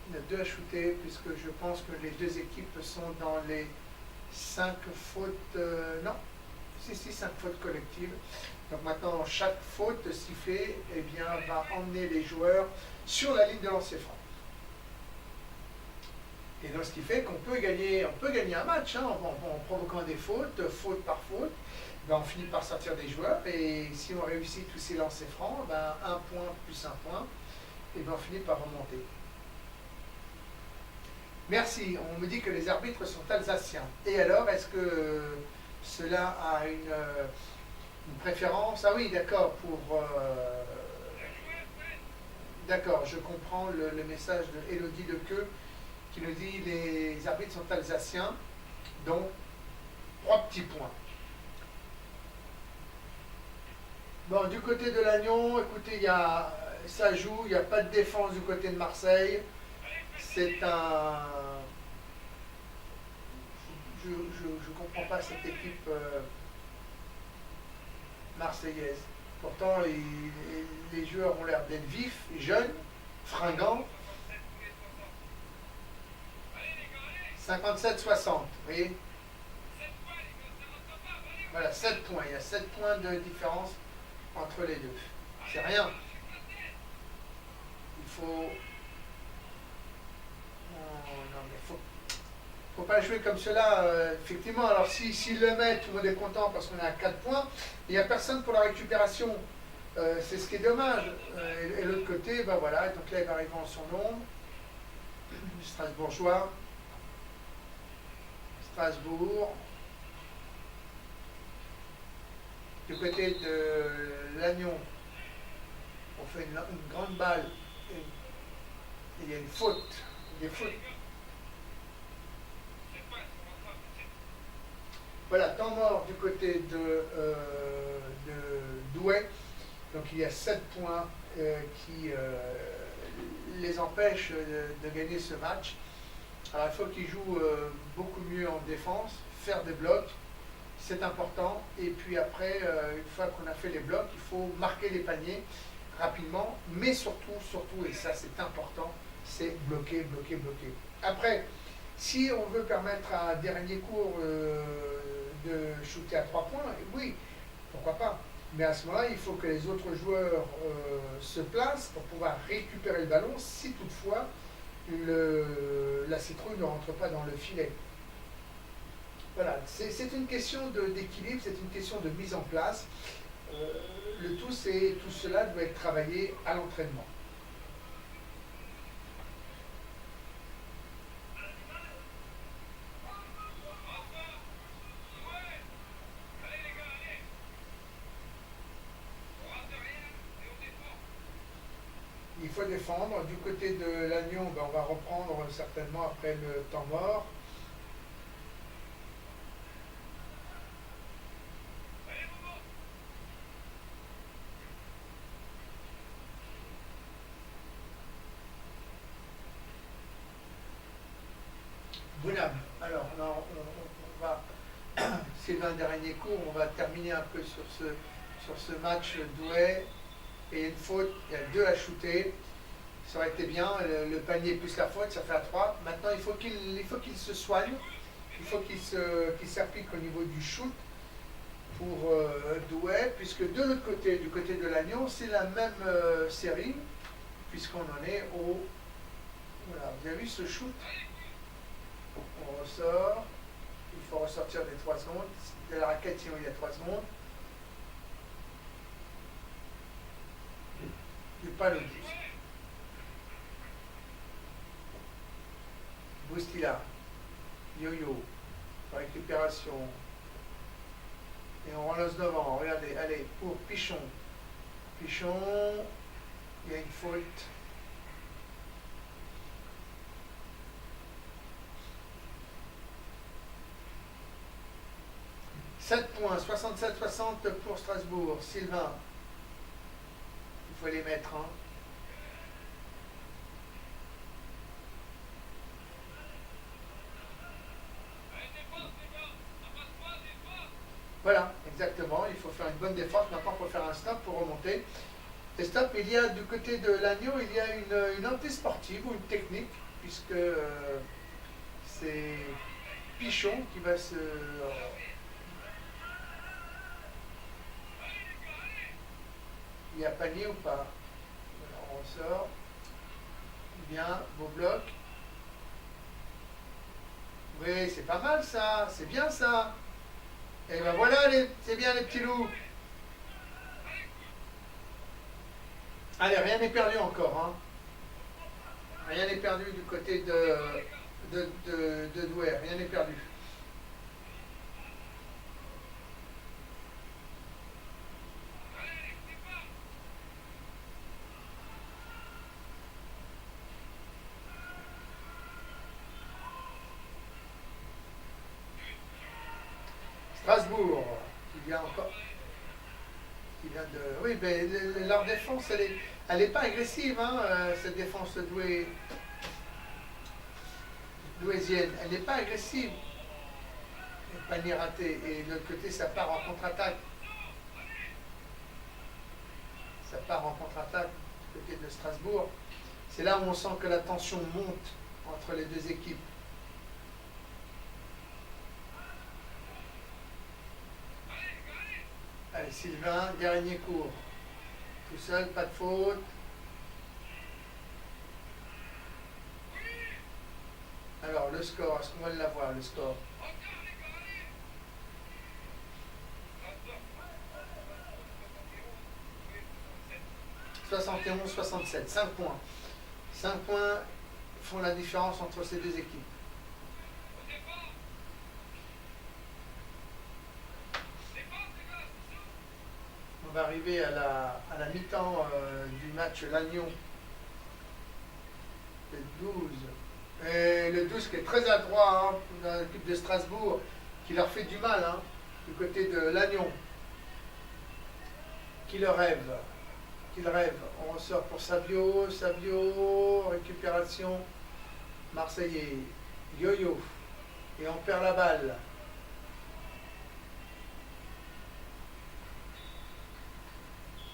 Il y a 2 à shooter, puisque je pense que les deux équipes sont dans les 5 fautes. Non. Si, 5 fautes collectives. Donc maintenant, chaque faute sifflée eh bien, va emmener les joueurs sur la ligne de lancer franc. Et donc, ce qui fait qu'on peut gagner un match hein, en provoquant des fautes, faute par faute. Ben, on finit par sortir des joueurs et si on réussit tous ces lancers francs, ben, 1 point plus 1 point, et ben, on finit par remonter. Merci, on me dit que les arbitres sont alsaciens. Et alors, est-ce que cela a une préférence? Ah oui, d'accord, d'accord, je comprends le message de Élodie Lequeux qui nous dit les arbitres sont alsaciens, donc 3 petits points. Bon, du côté de Lannion, écoutez, ça joue, il n'y a pas de défense du côté de Marseille. C'est un... Je ne comprends pas cette équipe marseillaise. Pourtant, les joueurs ont l'air d'être vifs, jeunes, fringants. 57-60, vous voyez? Voilà, 7 points. Il y a 7 points de différence entre les deux. C'est rien. Il faut... Non, mais faut pas jouer comme cela. Effectivement, alors s'il le met, tout le monde est content parce qu'on est à 4 points. Il n'y a personne pour la récupération. C'est ce qui est dommage. Et l'autre côté, ben voilà, donc là il va arriver en son nombre. Strasbourgeois. Strasbourg. Du côté de Lannion, on fait une grande balle. Et il y a une faute. Des fautes. Voilà, temps mort du côté de Douai. Donc il y a 7 points qui les empêchent de gagner ce match. Alors il faut qu'ils jouent beaucoup mieux en défense, faire des blocs, c'est important. Et puis après, une fois qu'on a fait les blocs, il faut marquer les paniers rapidement. Mais surtout, et ça c'est important, c'est bloquer, bloquer, bloquer. Après, si on veut permettre à dernier cours de shooter à 3 points, oui, pourquoi pas. Mais à ce moment-là, il faut que les autres joueurs se placent pour pouvoir récupérer le ballon si toutefois la citrouille ne rentre pas dans le filet. Voilà, c'est une question d'équilibre, c'est une question de mise en place. Le tout cela doit être travaillé à l'entraînement. Il faut défendre. Du côté de Lannion, ben, on va reprendre certainement après le temps mort. Bounam. Alors, on va, c'est le dernier cours, on va terminer un peu sur ce match Douai. Et il y a une faute, il y a 2 à shooter. Ça aurait été bien, le panier plus la faute, ça fait à 3. Maintenant, il faut qu'il se soigne, il faut qu'il s'applique au niveau du shoot pour Douai, puisque de l'autre côté, du côté de Lannion, c'est la même série, puisqu'on en est au... Voilà, vous avez vu ce shoot? On ressort, il faut ressortir des 3 secondes, de la raquette sinon il y a 3 secondes. Et pas le 10. Boustila, yo-yo, récupération. Et on relance devant, regardez, allez, pour Pichon. Pichon, il y a une faute. « 7 points, 67-60 pour Strasbourg. Sylvain, il faut les mettre. Hein. Voilà. Exactement, il faut faire une bonne défense. Maintenant, il faut faire un stop pour remonter. Et stop, il y a du côté de l'agneau, il y a une anti-sportive ou une technique, puisque c'est Pichon qui va se. Il y a panier ou pas? Alors, on sort. Bien, beau bloc. Oui, c'est pas mal ça, c'est bien ça. Et ben voilà, c'est bien les petits loups. Allez, rien n'est perdu encore. Hein. Rien n'est perdu du côté de Douai, rien n'est perdu. Strasbourg, qui vient encore. Qui vient de. Oui, mais leur défense, elle est pas agressive, hein, cette défense douaisienne. Elle n'est pas agressive. Panier raté. Et de l'autre côté, ça part en contre-attaque. Ça part en contre-attaque du côté de Strasbourg. C'est là où on sent que la tension monte entre les deux équipes. Allez, Sylvain, dernier cours. Tout seul, pas de faute. Alors, le score, est-ce qu'on va l'avoir, le score? 71-67, 5 points. 5 points font la différence entre ces deux équipes. On va arriver à la mi-temps du match Lannion. Le 12. Et le 12 qui est très adroit hein, dans l'équipe de Strasbourg, qui leur fait du mal hein, du côté de Lannion. Qui le rêve. Qu'il rêve. On ressort pour Savio, récupération, Marseillais, Yo-Yo, et on perd la balle.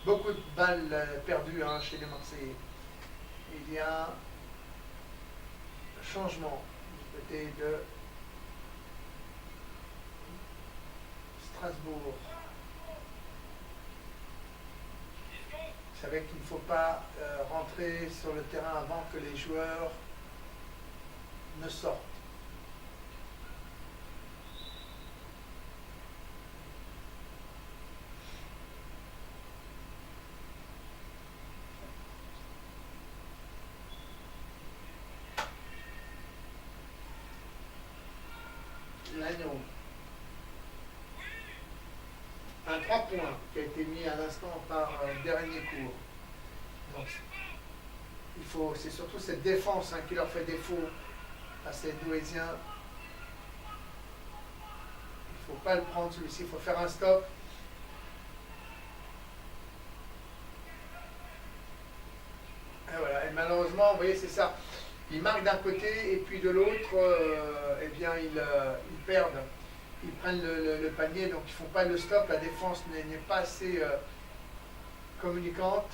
Beaucoup de balles perdues hein, chez les Marseillais. Il y a un changement du côté de Strasbourg. Vous savez qu'il ne faut pas rentrer sur le terrain avant que les joueurs ne sortent. L'agneau. Un 3 points qui a été mis à l'instant par dernier cours. Donc, c'est surtout cette défense hein, qui leur fait défaut à ces Douaisiens. Il ne faut pas le prendre celui-ci, il faut faire un stop. Et voilà, et malheureusement, vous voyez, c'est ça. Ils marquent d'un côté et puis de l'autre, eh bien, ils perdent. Ils prennent le panier, donc ils ne font pas le stop. La défense n'est pas assez communicante.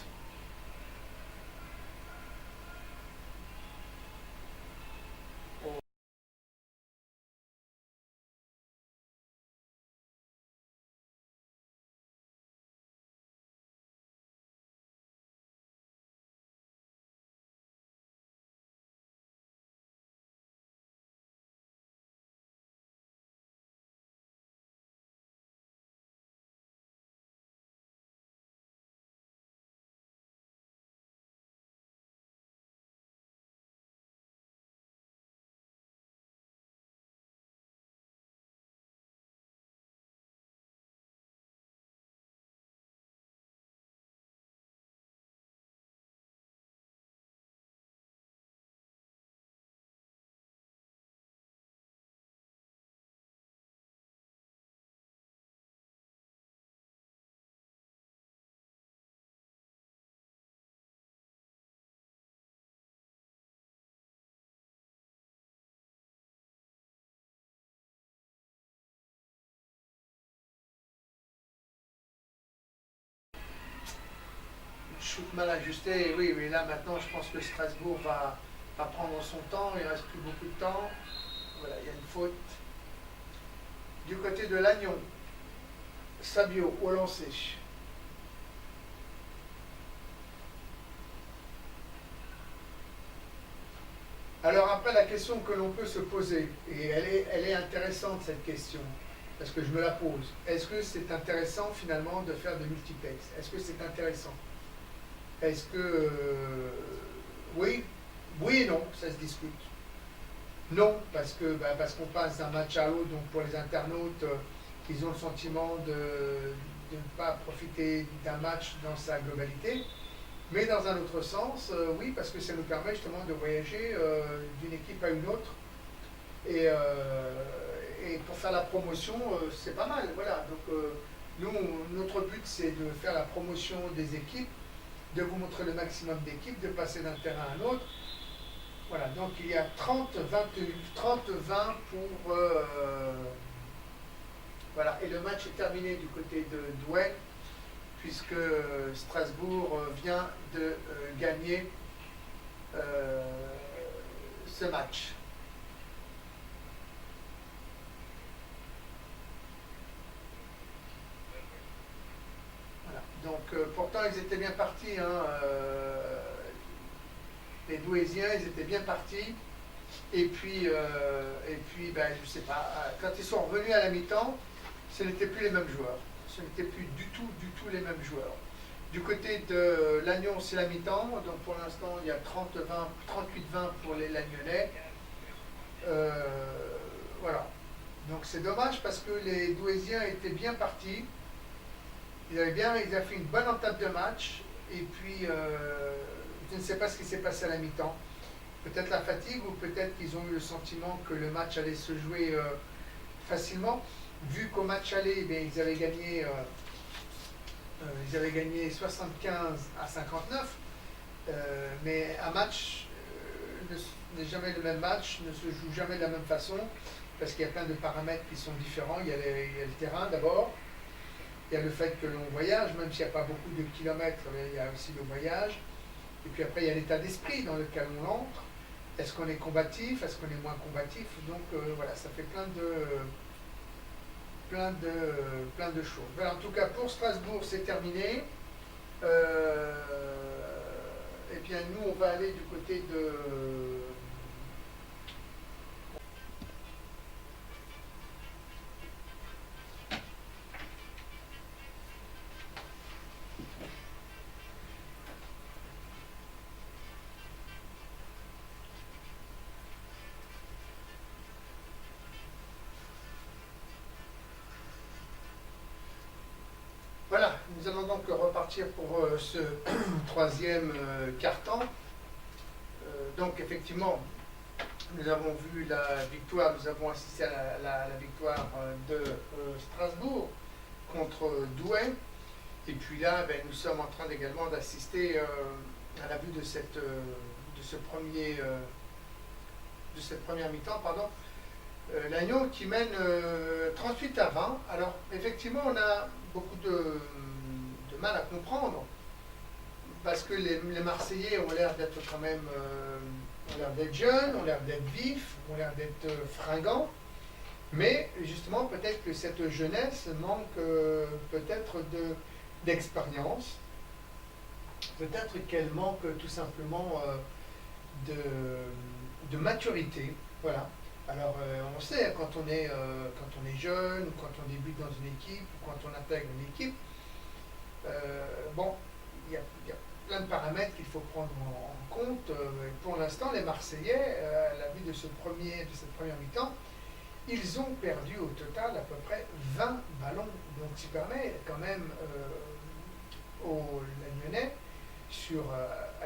shoot mal ajusté. Oui, mais là maintenant, je pense que Strasbourg va prendre son temps. Il ne reste plus beaucoup de temps. Voilà, il y a une faute. Du côté de Lannion, Sabio au lancer. Alors après, la question que l'on peut se poser, et elle est intéressante cette question, parce que je me la pose. Est-ce que c'est intéressant finalement de faire de multiplex? Est-ce que c'est intéressant? Est-ce que... oui, oui et non, ça se discute. Non, parce qu'on passe d'un match à l'autre, donc pour les internautes, ils ont le sentiment de ne pas profiter d'un match dans sa globalité. Mais dans un autre sens, oui, parce que ça nous permet justement de voyager d'une équipe à une autre. Et pour faire la promotion, c'est pas mal. Voilà. Donc nous, notre but, c'est de faire la promotion des équipes, de vous montrer le maximum d'équipes, de passer d'un terrain à un autre. Voilà, donc il y a 30-20 pour... voilà, et le match est terminé du côté de Douai, puisque Strasbourg vient de gagner ce match. Voilà. Donc pourtant ils étaient bien partis, hein, les Douaisiens, ils étaient bien partis. Et puis ben, je sais pas, quand ils sont revenus à la mi-temps, ce n'étaient plus les mêmes joueurs. Ce n'étaient plus du tout les mêmes joueurs. Du côté de Lannion, c'est la mi-temps, donc pour l'instant il y a 38-20 pour les Lagnonnais. Voilà. Donc c'est dommage parce que les Douaisiens étaient bien partis. Ils avaient fait une bonne entame de match. Et puis je ne sais pas ce qui s'est passé à la mi-temps. Peut-être la fatigue ou peut-être qu'ils ont eu le sentiment que le match allait se jouer facilement. Vu qu'au match aller, eh ils avaient gagné 75-59, mais un match n'est jamais le même match, ne se joue jamais de la même façon, parce qu'il y a plein de paramètres qui sont différents. Il y a le terrain d'abord, il y a le fait que l'on voyage, même s'il n'y a pas beaucoup de kilomètres, mais il y a aussi le voyage. Et puis après, il y a l'état d'esprit dans lequel on entre. Est-ce qu'on est combatif? Est-ce qu'on est moins combatif? Donc voilà, ça fait plein de choses. Voilà, en tout cas, pour Strasbourg, c'est terminé. Et bien, nous, on va aller du côté de... Voilà, nous allons donc repartir pour ce troisième quart-temps. Donc effectivement, nous avons vu la victoire, nous avons assisté à la victoire de Strasbourg contre Douai. Et puis là, ben, nous sommes en train également d'assister à la vue de cette première mi-temps, pardon. Lannion qui mène 38-20. Alors effectivement, on a beaucoup de mal à comprendre parce que les Marseillais ont l'air d'être quand même ont l'air d'être jeunes, ont l'air d'être vifs, ont l'air d'être fringants, mais justement peut-être que cette jeunesse manque peut-être d'expérience, peut-être qu'elle manque tout simplement de maturité, voilà. Alors on sait, quand on est jeune, ou quand on débute dans une équipe, ou quand on intègre une équipe, bon, il y a plein de paramètres qu'il faut prendre en compte. Pour l'instant, les Marseillais, à la vue de cette première mi-temps, ils ont perdu au total à peu près 20 ballons. Donc ce qui permet quand même aux Lagnonnais,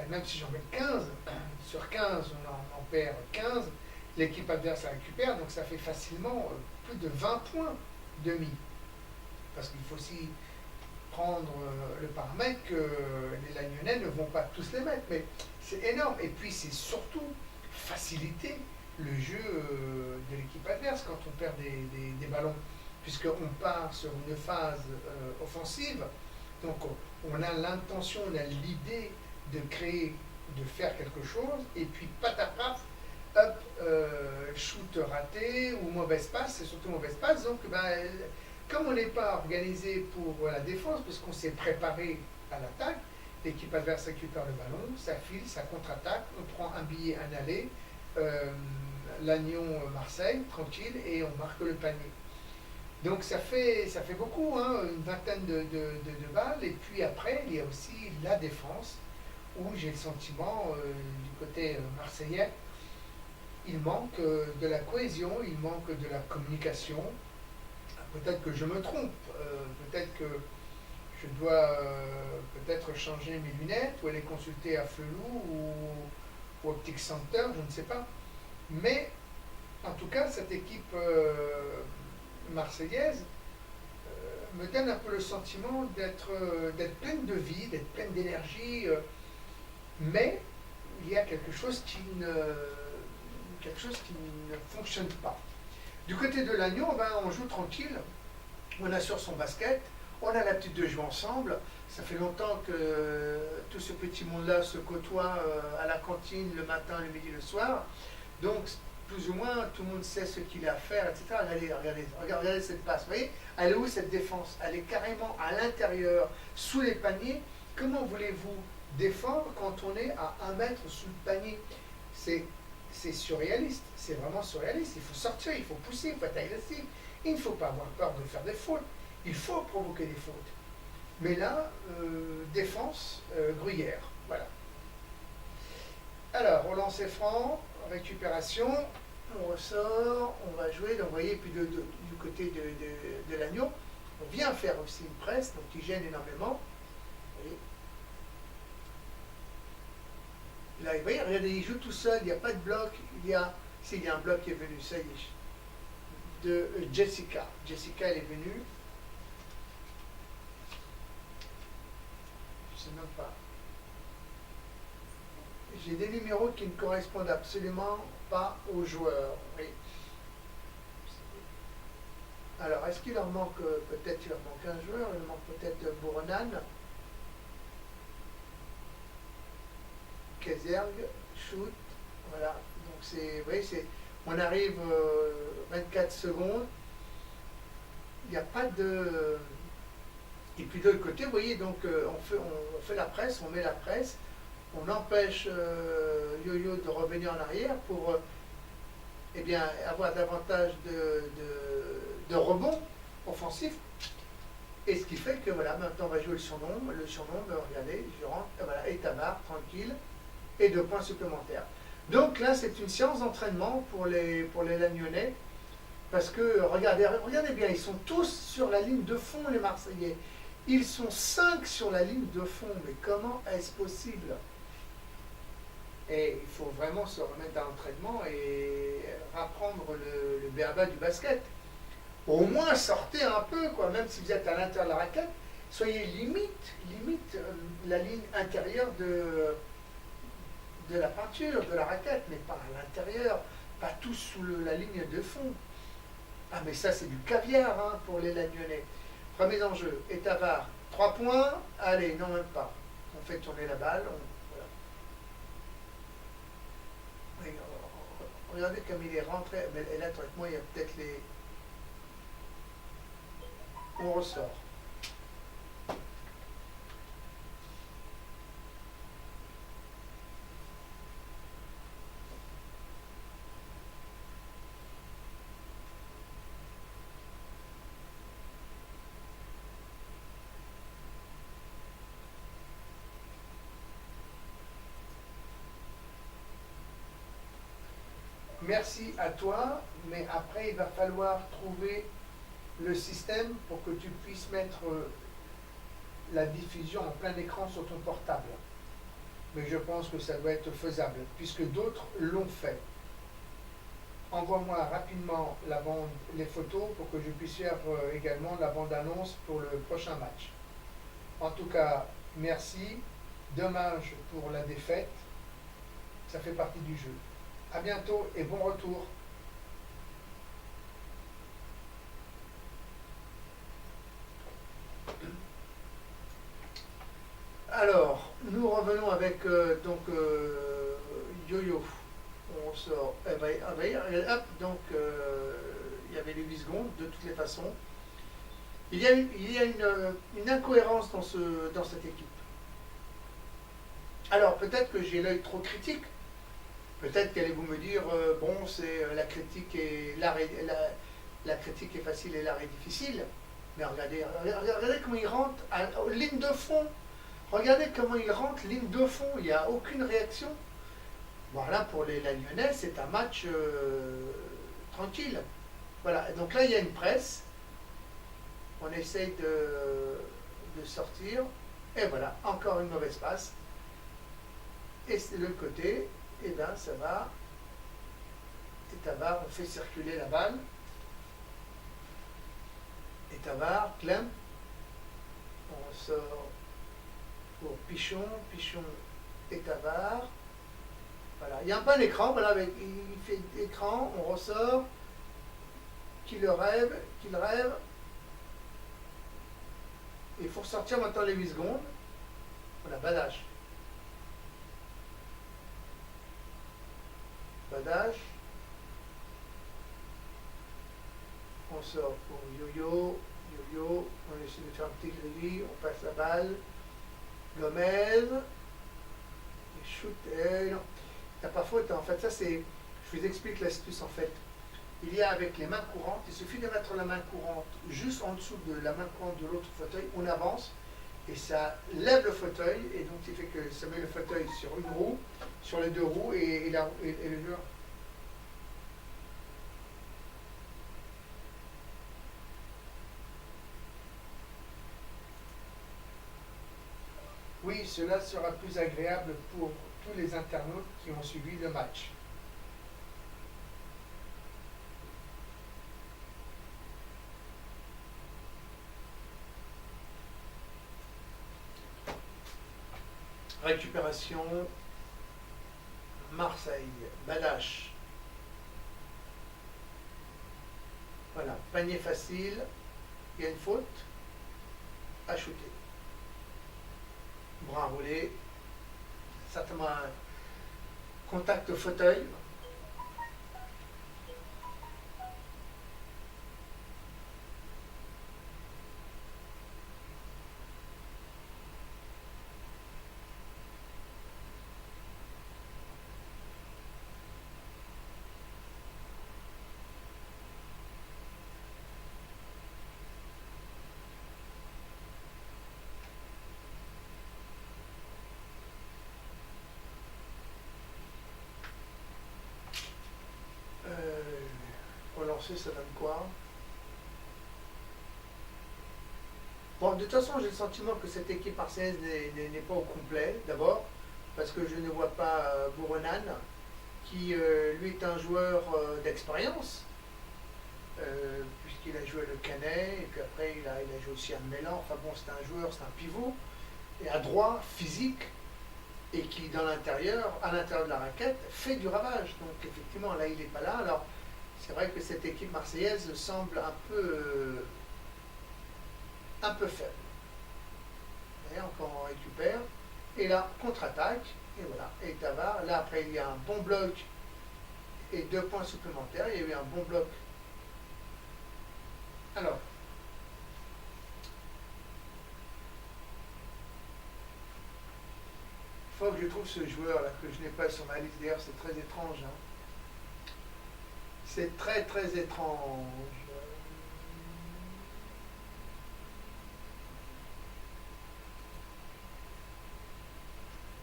même si j'en mets 15, sur 15 on en perd 15, l'équipe adverse la récupère, donc ça fait facilement plus de 20 points demi. Parce qu'il faut aussi prendre le paramètre que les Lagnonnais ne vont pas tous les mettre, mais c'est énorme. Et puis c'est surtout faciliter le jeu de l'équipe adverse quand on perd des ballons, puisqu'on part sur une phase offensive Donc on a l'intention, on a l'idée de créer, de faire quelque chose, et puis patapaf, hop, shoot raté ou mauvaise passe, c'est surtout mauvaise passe. Donc comme on n'est pas organisé pour la défense, parce qu'on s'est préparé à l'attaque, l'équipe adverse récupère le ballon, ça file, ça contre-attaque, on prend un billet, un aller, Lannion Marseille, tranquille, et on marque le panier. Donc ça fait beaucoup, hein, une vingtaine de balles. Et puis après, il y a aussi la défense, où j'ai le sentiment, du côté marseillais, il manque de la cohésion, il manque de la communication. Peut-être que je me trompe, peut-être que je dois peut-être changer mes lunettes, ou aller consulter à Flelou, ou Optic Center, je ne sais pas. Mais en tout cas, cette équipe marseillaise me donne un peu le sentiment d'être pleine de vie, d'être pleine d'énergie, mais il y a quelque chose qui ne fonctionne pas. Du côté de Lannion, on joue tranquille, on assure son basket, on a l'habitude de jouer ensemble. Ça fait longtemps que tout ce petit monde-là se côtoie à la cantine le matin, le midi, le soir. Donc, plus ou moins, tout le monde sait ce qu'il a à faire, etc. Regardez cette passe. Vous voyez, elle est où cette défense? Elle est carrément à l'intérieur, sous les paniers. Comment voulez-vous défendre quand on est à 1 mètre sous le panier? C'est surréaliste, c'est vraiment surréaliste. Il faut sortir, il faut pousser, il faut être agressif. Il ne faut pas avoir peur de faire des fautes. Il faut provoquer des fautes. Mais là, défense gruyère. Voilà. Alors, au lancer franc, récupération, on ressort, on va jouer. Donc, vous voyez, puis du côté de Lannion, on vient faire aussi une presse, donc qui gêne énormément. Vous voyez. Là, vous voyez, regardez, il joue tout seul, il n'y a pas de bloc. Il y a un bloc qui est venu, ça y est, de Jessica. Jessica, elle est venue. Je ne sais même pas. J'ai des numéros qui ne correspondent absolument pas aux joueurs. Oui. Alors, est-ce qu'il leur manque, peut-être il leur manque un joueur, il leur manque peut-être Bournan, Kezerg, Shoot, voilà. Donc vous voyez, on arrive 24 secondes, il n'y a pas de... Et puis de l'autre côté, vous voyez, donc on fait la presse, on met la presse, on empêche Yo-Yo de revenir en arrière pour avoir davantage de rebonds offensifs. Et ce qui fait que voilà, maintenant on va jouer le surnombre, regardez, je rentre, voilà, et Tamar, tranquille, et 2 points supplémentaires. Donc là, c'est une séance d'entraînement pour les Lagnonnais, parce que regardez bien, ils sont tous sur la ligne de fond, les Marseillais. Ils sont 5 sur la ligne de fond, mais comment est-ce possible? Et il faut vraiment se remettre à l'entraînement et apprendre le béaba du basket. Au moins sortez un peu, quoi, même si vous êtes à l'intérieur de la raquette, soyez limite la ligne intérieure de la peinture, de la raquette, mais pas à l'intérieur, pas tous sous la ligne de fond. Ah mais ça c'est du caviar, hein, pour les Lagnonnais. Premier enjeu, Etavard, 3 points, allez, non même pas. On fait tourner la balle, voilà. Oui, regardez comme il est rentré, et là, avec moi, il y a peut-être les... On ressort. Merci à toi, mais après il va falloir trouver le système pour que tu puisses mettre la diffusion en plein écran sur ton portable. Mais je pense que ça doit être faisable, puisque d'autres l'ont fait. Envoie-moi rapidement les photos pour que je puisse faire également la bande-annonce pour le prochain match. En tout cas, merci. Dommage pour la défaite. Ça fait partie du jeu. À bientôt et bon retour. Alors, nous revenons avec Yo-Yo. On sort. Hop, donc il y avait les 8 secondes, de toutes les façons. Il y a une incohérence dans cette équipe. Alors, peut-être que j'ai l'œil trop critique. Peut-être qu'allez-vous me dire, bon, c'est la critique et la critique est facile et l'art est difficile. Mais regardez comment il rentre en ligne de fond. Regardez comment il rentre ligne de fond. Il n'y a aucune réaction. Voilà, pour la Lyonnaise, c'est un match tranquille. Voilà, donc là, il y a une presse. On essaye de sortir. Et voilà, encore une mauvaise passe. Et c'est de l'autre côté, et bien ça va. Et Tavard, on fait circuler la balle. Et Tavard, Clem. On sort pour Pichon et Tavard. Voilà, il y a un bon écran, voilà, il fait écran, on ressort. Qu'il rêve. Il faut ressortir maintenant les 8 secondes. Voilà, Badache. On sort pour Yo-Yo. On essaie de faire un petit gris, on passe la balle. Gomez. Et shoot. Non. T'as pas faute, en fait, ça c'est. Je vous explique l'astuce en fait. Il y a avec les mains courantes, il suffit de mettre la main courante juste en dessous de la main courante de l'autre fauteuil, on avance et ça lève le fauteuil et donc il fait que ça met le fauteuil sur une roue, sur les 2 roues et le joueur. Oui, cela sera plus agréable pour tous les internautes qui ont suivi le match. Récupération, Marseille, Badache. Voilà, panier facile, il y a une faute, à shooter. Bras roulé, certainement un contact au fauteuil. Relancer, ça donne quoi? Bon, de toute façon, j'ai le sentiment que cette équipe marseillaise n'est pas au complet, d'abord, parce que je ne vois pas Bourenan, qui lui est un joueur d'expérience, puisqu'il a joué le Canet, et puis après il a joué aussi à Mélan. Enfin bon, c'est un joueur, c'est un pivot, et adroit, physique, et qui à l'intérieur de la raquette, fait du ravage. Donc effectivement, là, il n'est pas là. Alors, c'est vrai que cette équipe marseillaise semble un peu faible. Et encore on récupère. Et là, contre-attaque. Et voilà. Et Tavard. Là, après, il y a un bon bloc et 2 points supplémentaires. Il y a eu un bon bloc. Alors. Il faut que je trouve ce joueur là que je n'ai pas sur ma liste. D'ailleurs, c'est très étrange. Hein. C'est très très étrange.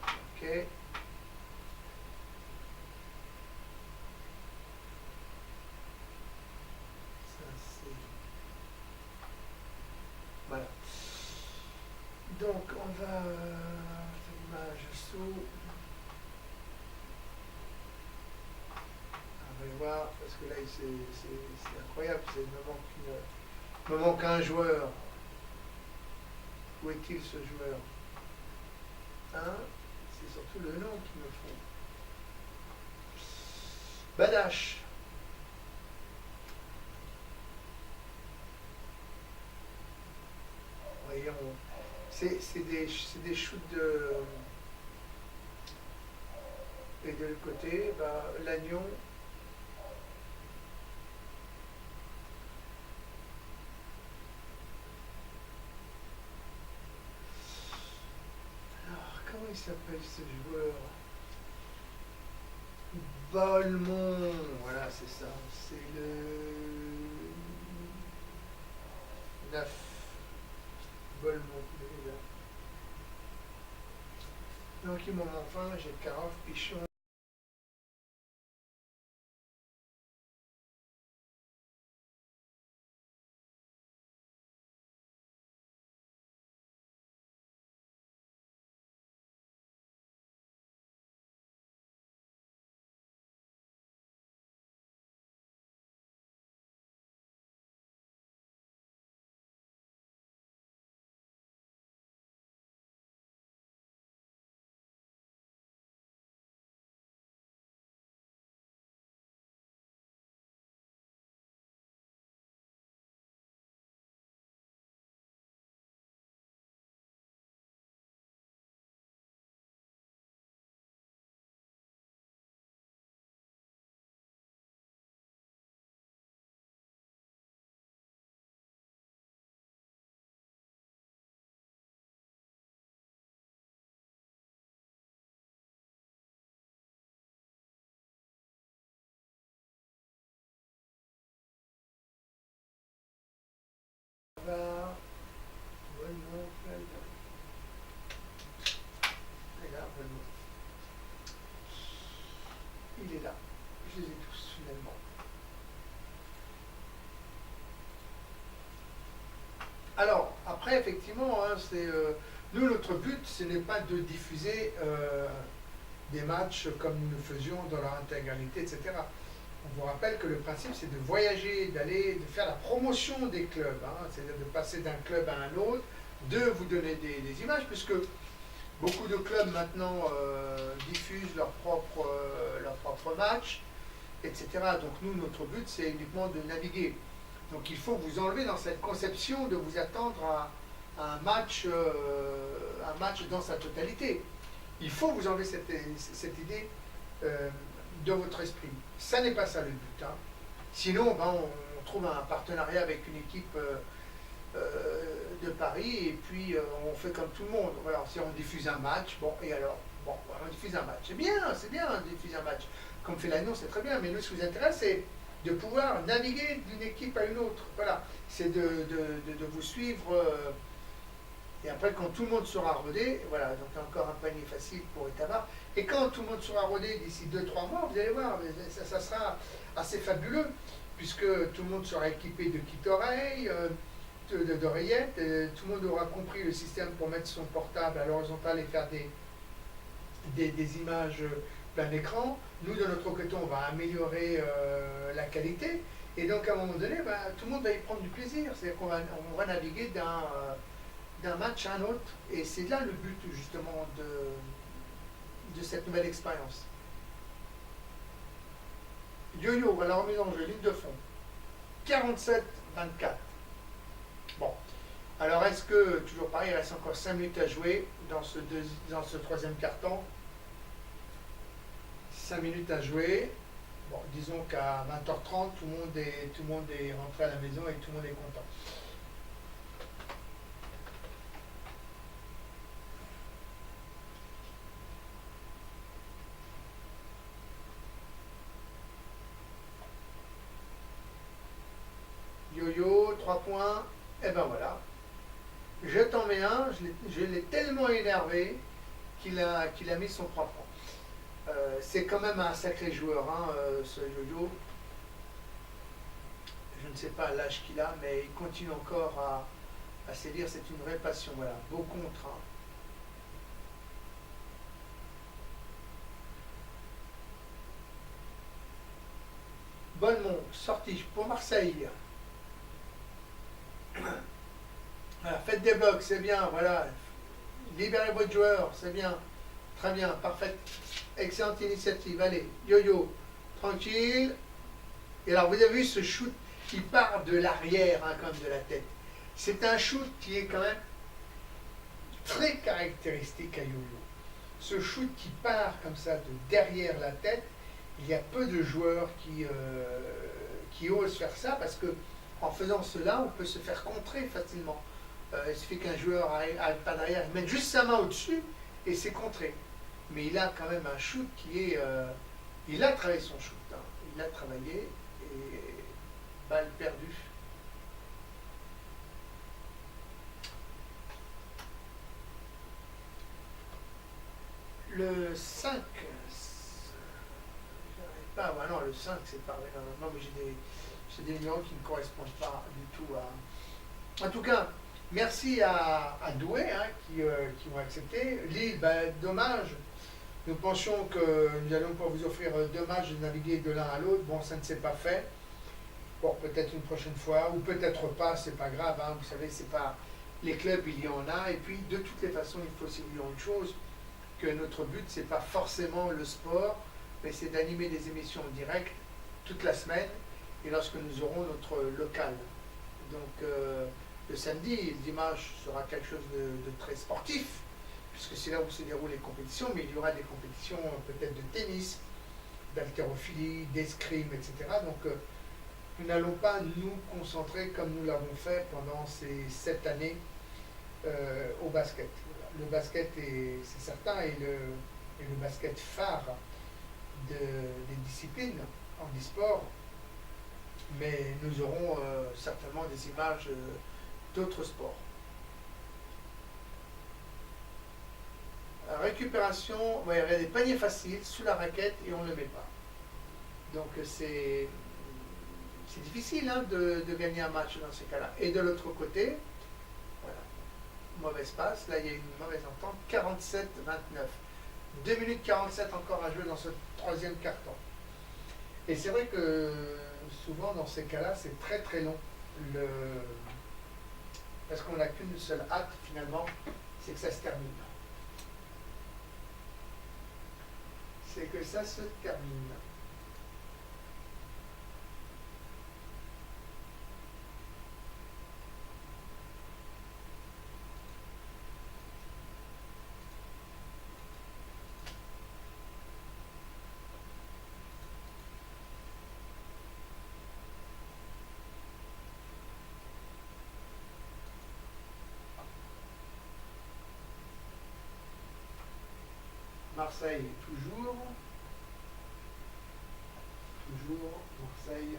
Ok. Ça c'est. Voilà. Donc on va. L'image sous. On va voir, parce que là c'est incroyable, il me manque un joueur. Où est-il ce joueur? Hein? C'est surtout le nom qu'il me faut. Badache. Voyons. c'est des shoots de... Et de l'autre côté, bah, Lannion. Alors, comment il s'appelle ce joueur? Bolmont, voilà, c'est ça. C'est le 9. Bolmont, il est là. Donc, il m'en manque enfin, j'ai Caroff, Pichon. Var, Bolmont, et là, Bolmont. Il est là. Je les ai tous finalement. Alors, après, effectivement, hein, nous, notre but, ce n'est pas de diffuser des matchs comme nous le faisions dans leur intégralité, etc. On vous rappelle que le principe, c'est de voyager, de faire la promotion des clubs, hein, c'est-à-dire de passer d'un club à un autre, de vous donner des images, puisque beaucoup de clubs maintenant diffusent leurs propres matchs, etc. Donc nous, notre but, c'est uniquement de naviguer. Donc il faut vous enlever dans cette conception de vous attendre à un match dans sa totalité. Il faut vous enlever cette idée de votre esprit. Ça n'est pas ça le but. Hein. Sinon, ben, on trouve un partenariat avec une équipe de Paris et puis on fait comme tout le monde. Voilà, si on diffuse un match, bon, et alors, bon, on diffuse un match. C'est bien de diffuser un match. Comme fait l'annonce, c'est très bien, mais nous, ce qui nous intéresse, c'est de pouvoir naviguer d'une équipe à une autre. Voilà, c'est de vous suivre. Et après, quand tout le monde sera rodé, voilà, donc encore un panier facile pour Itamar. Et quand tout le monde sera rodé d'ici 2-3 mois, vous allez voir, ça sera assez fabuleux, puisque tout le monde sera équipé de quitte-oreilles, d'oreillettes, tout le monde aura compris le système pour mettre son portable à l'horizontale et faire des images plein écran. Nous, de notre côté, on va améliorer la qualité. Et donc, à un moment donné, ben, tout le monde va y prendre du plaisir. C'est-à-dire qu'on va naviguer d'un match à un autre. Et c'est là le but, justement, de cette nouvelle expérience. Yo-yo, à la remise en jeu, ligne de fond. 47-24. Bon. Alors, est-ce que, toujours pareil, il reste encore 5 minutes à jouer dans ce troisième quart-temps. 5 minutes à jouer. Bon, disons qu'à 20h30, tout le monde est rentré à la maison et tout le monde est content. Yo-yo, 3 points, et ben voilà. Je t'en mets un, je l'ai tellement énervé qu'il a mis son 3 points. C'est quand même un sacré joueur, hein, ce Yo-Yo. Je ne sais pas l'âge qu'il a, mais il continue encore à sévir, c'est une vraie passion. Voilà, beau contre. Hein. Bonnemont, sortie pour Marseille. Voilà, faites des blocs, c'est bien, voilà. Libérez votre joueur, c'est bien. Très bien, parfait. Excellente initiative. Allez, yo-yo, tranquille. Et alors, vous avez vu ce shoot qui part de l'arrière, hein, comme de la tête. C'est un shoot qui est quand même caractéristique à Yo-Yo. Ce shoot qui part comme ça de derrière la tête, il y a peu de joueurs qui osent faire ça parce que en faisant cela, on peut se faire contrer facilement. Il suffit qu'un joueur arrive pas derrière, il met juste sa main au-dessus et c'est contré. Mais il a quand même un shoot qui est... il a travaillé son shoot, hein. Il a travaillé et balle perdue. Le 5, pas, bah non, le 5 c'est pas vrai. Non, mais j'ai des numéros qui ne correspondent pas du tout à. En tout cas, merci à Douai hein, qui ont accepté. Lille, ben, dommage. Nous pensions que nous allions pouvoir vous offrir 2 matchs de naviguer de l'un à l'autre. Bon, ça ne s'est pas fait. Bon, peut-être une prochaine fois, ou peut-être pas, c'est pas grave. Hein. Vous savez, c'est pas. Les clubs, il y en a. Et puis, de toutes les façons, il faut aussi dire une chose que notre but, c'est pas forcément le sport, mais c'est d'animer des émissions en direct toute la semaine et lorsque nous aurons notre local. Donc le samedi et le dimanche sera quelque chose de très sportif, puisque c'est là où se déroulent les compétitions, mais il y aura des compétitions peut-être de tennis, d'haltérophilie, d'escrime, etc. Donc nous n'allons pas nous concentrer comme nous l'avons fait pendant ces 7 années au basket. Le basket, c'est certain, est le basket phare des disciplines en e-sport, mais nous aurons certainement des images d'autres sports. Récupération, il y a des paniers faciles sous la raquette et on ne le met pas. Donc c'est difficile hein, de gagner un match dans ces cas-là. Et de l'autre côté, voilà, mauvaise passe, là il y a une mauvaise entente, 47-29. 2 minutes 47 encore à jouer dans ce troisième carton. Et c'est vrai que souvent dans ces cas-là, c'est très très long. Parce qu'on n'a qu'une seule hâte finalement, c'est que ça se termine. C'est que ça se termine. Marseille, toujours Marseille.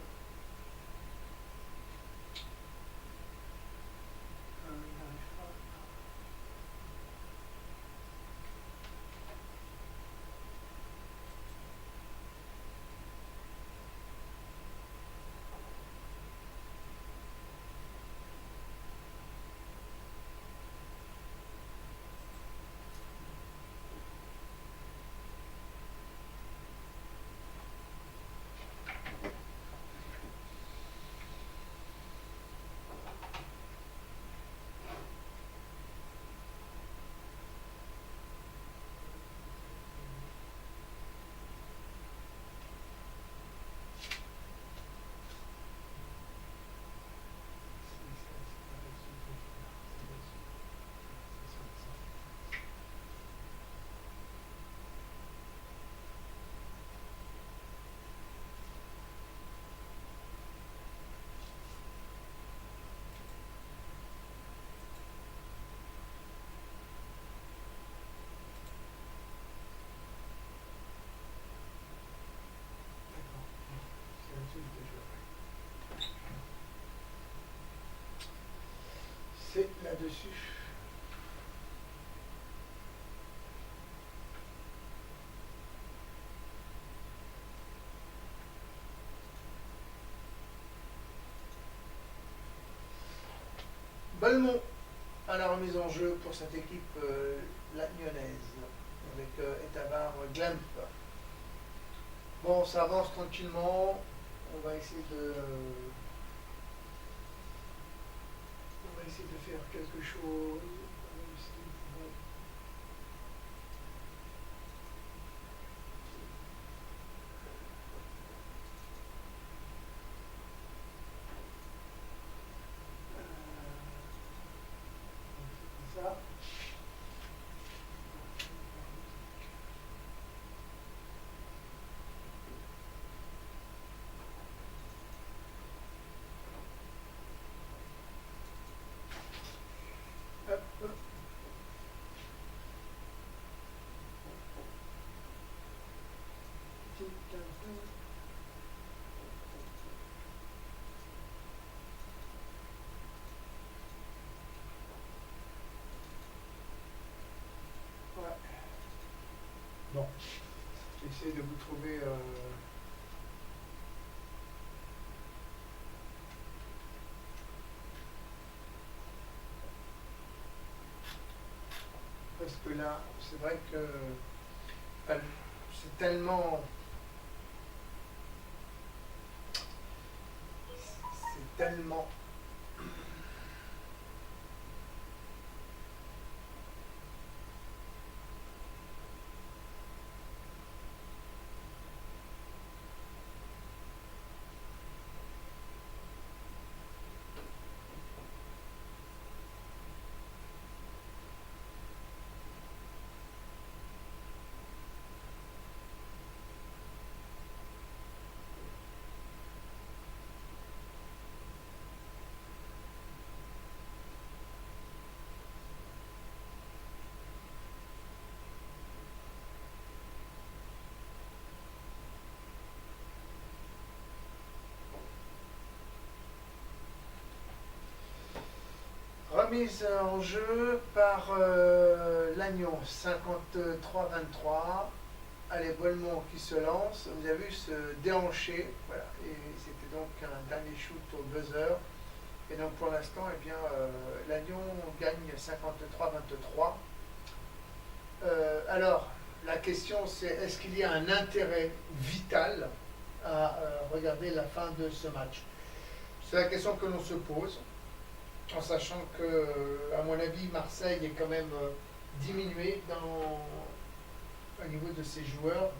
C'est là-dessus. Belmont à la remise en jeu pour cette équipe la lyonnaise avec Etabar Glamp. Bon, ça avance tranquillement. On va essayer de faire quelque chose. Ça. Bon, j'essaie de vous trouver. Parce que là, c'est vrai que c'est tellement. C'est tellement. Remise en jeu par Lannion, 53-23. Allez, Boilmont qui se lance. Vous avez vu se déhancher. Voilà. Et c'était donc un dernier shoot au buzzer. Et donc pour l'instant, eh bien, Lannion gagne 53-23. Alors, la question c'est est-ce qu'il y a un intérêt vital à regarder la fin de ce match? C'est la question que l'on se pose, en sachant que, à mon avis, Marseille est quand même diminué au niveau de ses joueurs.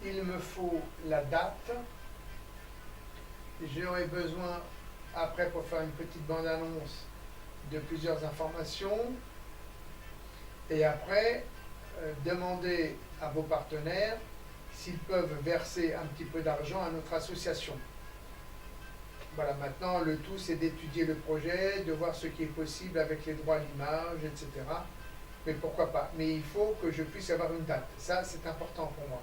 Il me faut la date. J'aurai besoin, après, pour faire une petite bande-annonce, de plusieurs informations. Et après, demander à vos partenaires s'ils peuvent verser un petit peu d'argent à notre association. Voilà, maintenant, le tout, c'est d'étudier le projet, de voir ce qui est possible avec les droits à l'image, etc. Mais pourquoi pas? Mais il faut que je puisse avoir une date. Ça, c'est important pour moi.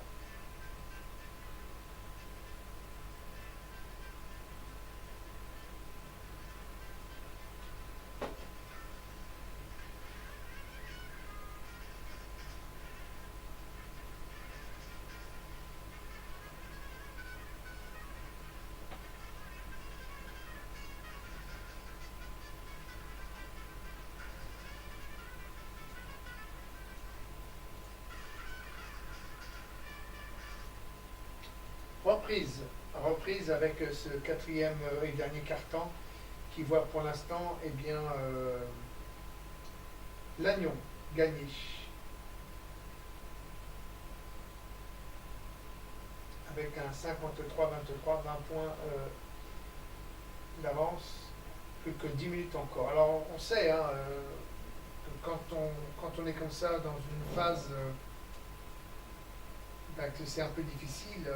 Reprise. Reprise avec ce quatrième et dernier carton qui voit pour l'instant, eh bien, Lannion gagné. Avec un 53-23, 20 points d'avance, plus que 10 minutes encore. Alors on sait hein, que quand on est comme ça dans une phase que c'est un peu difficile,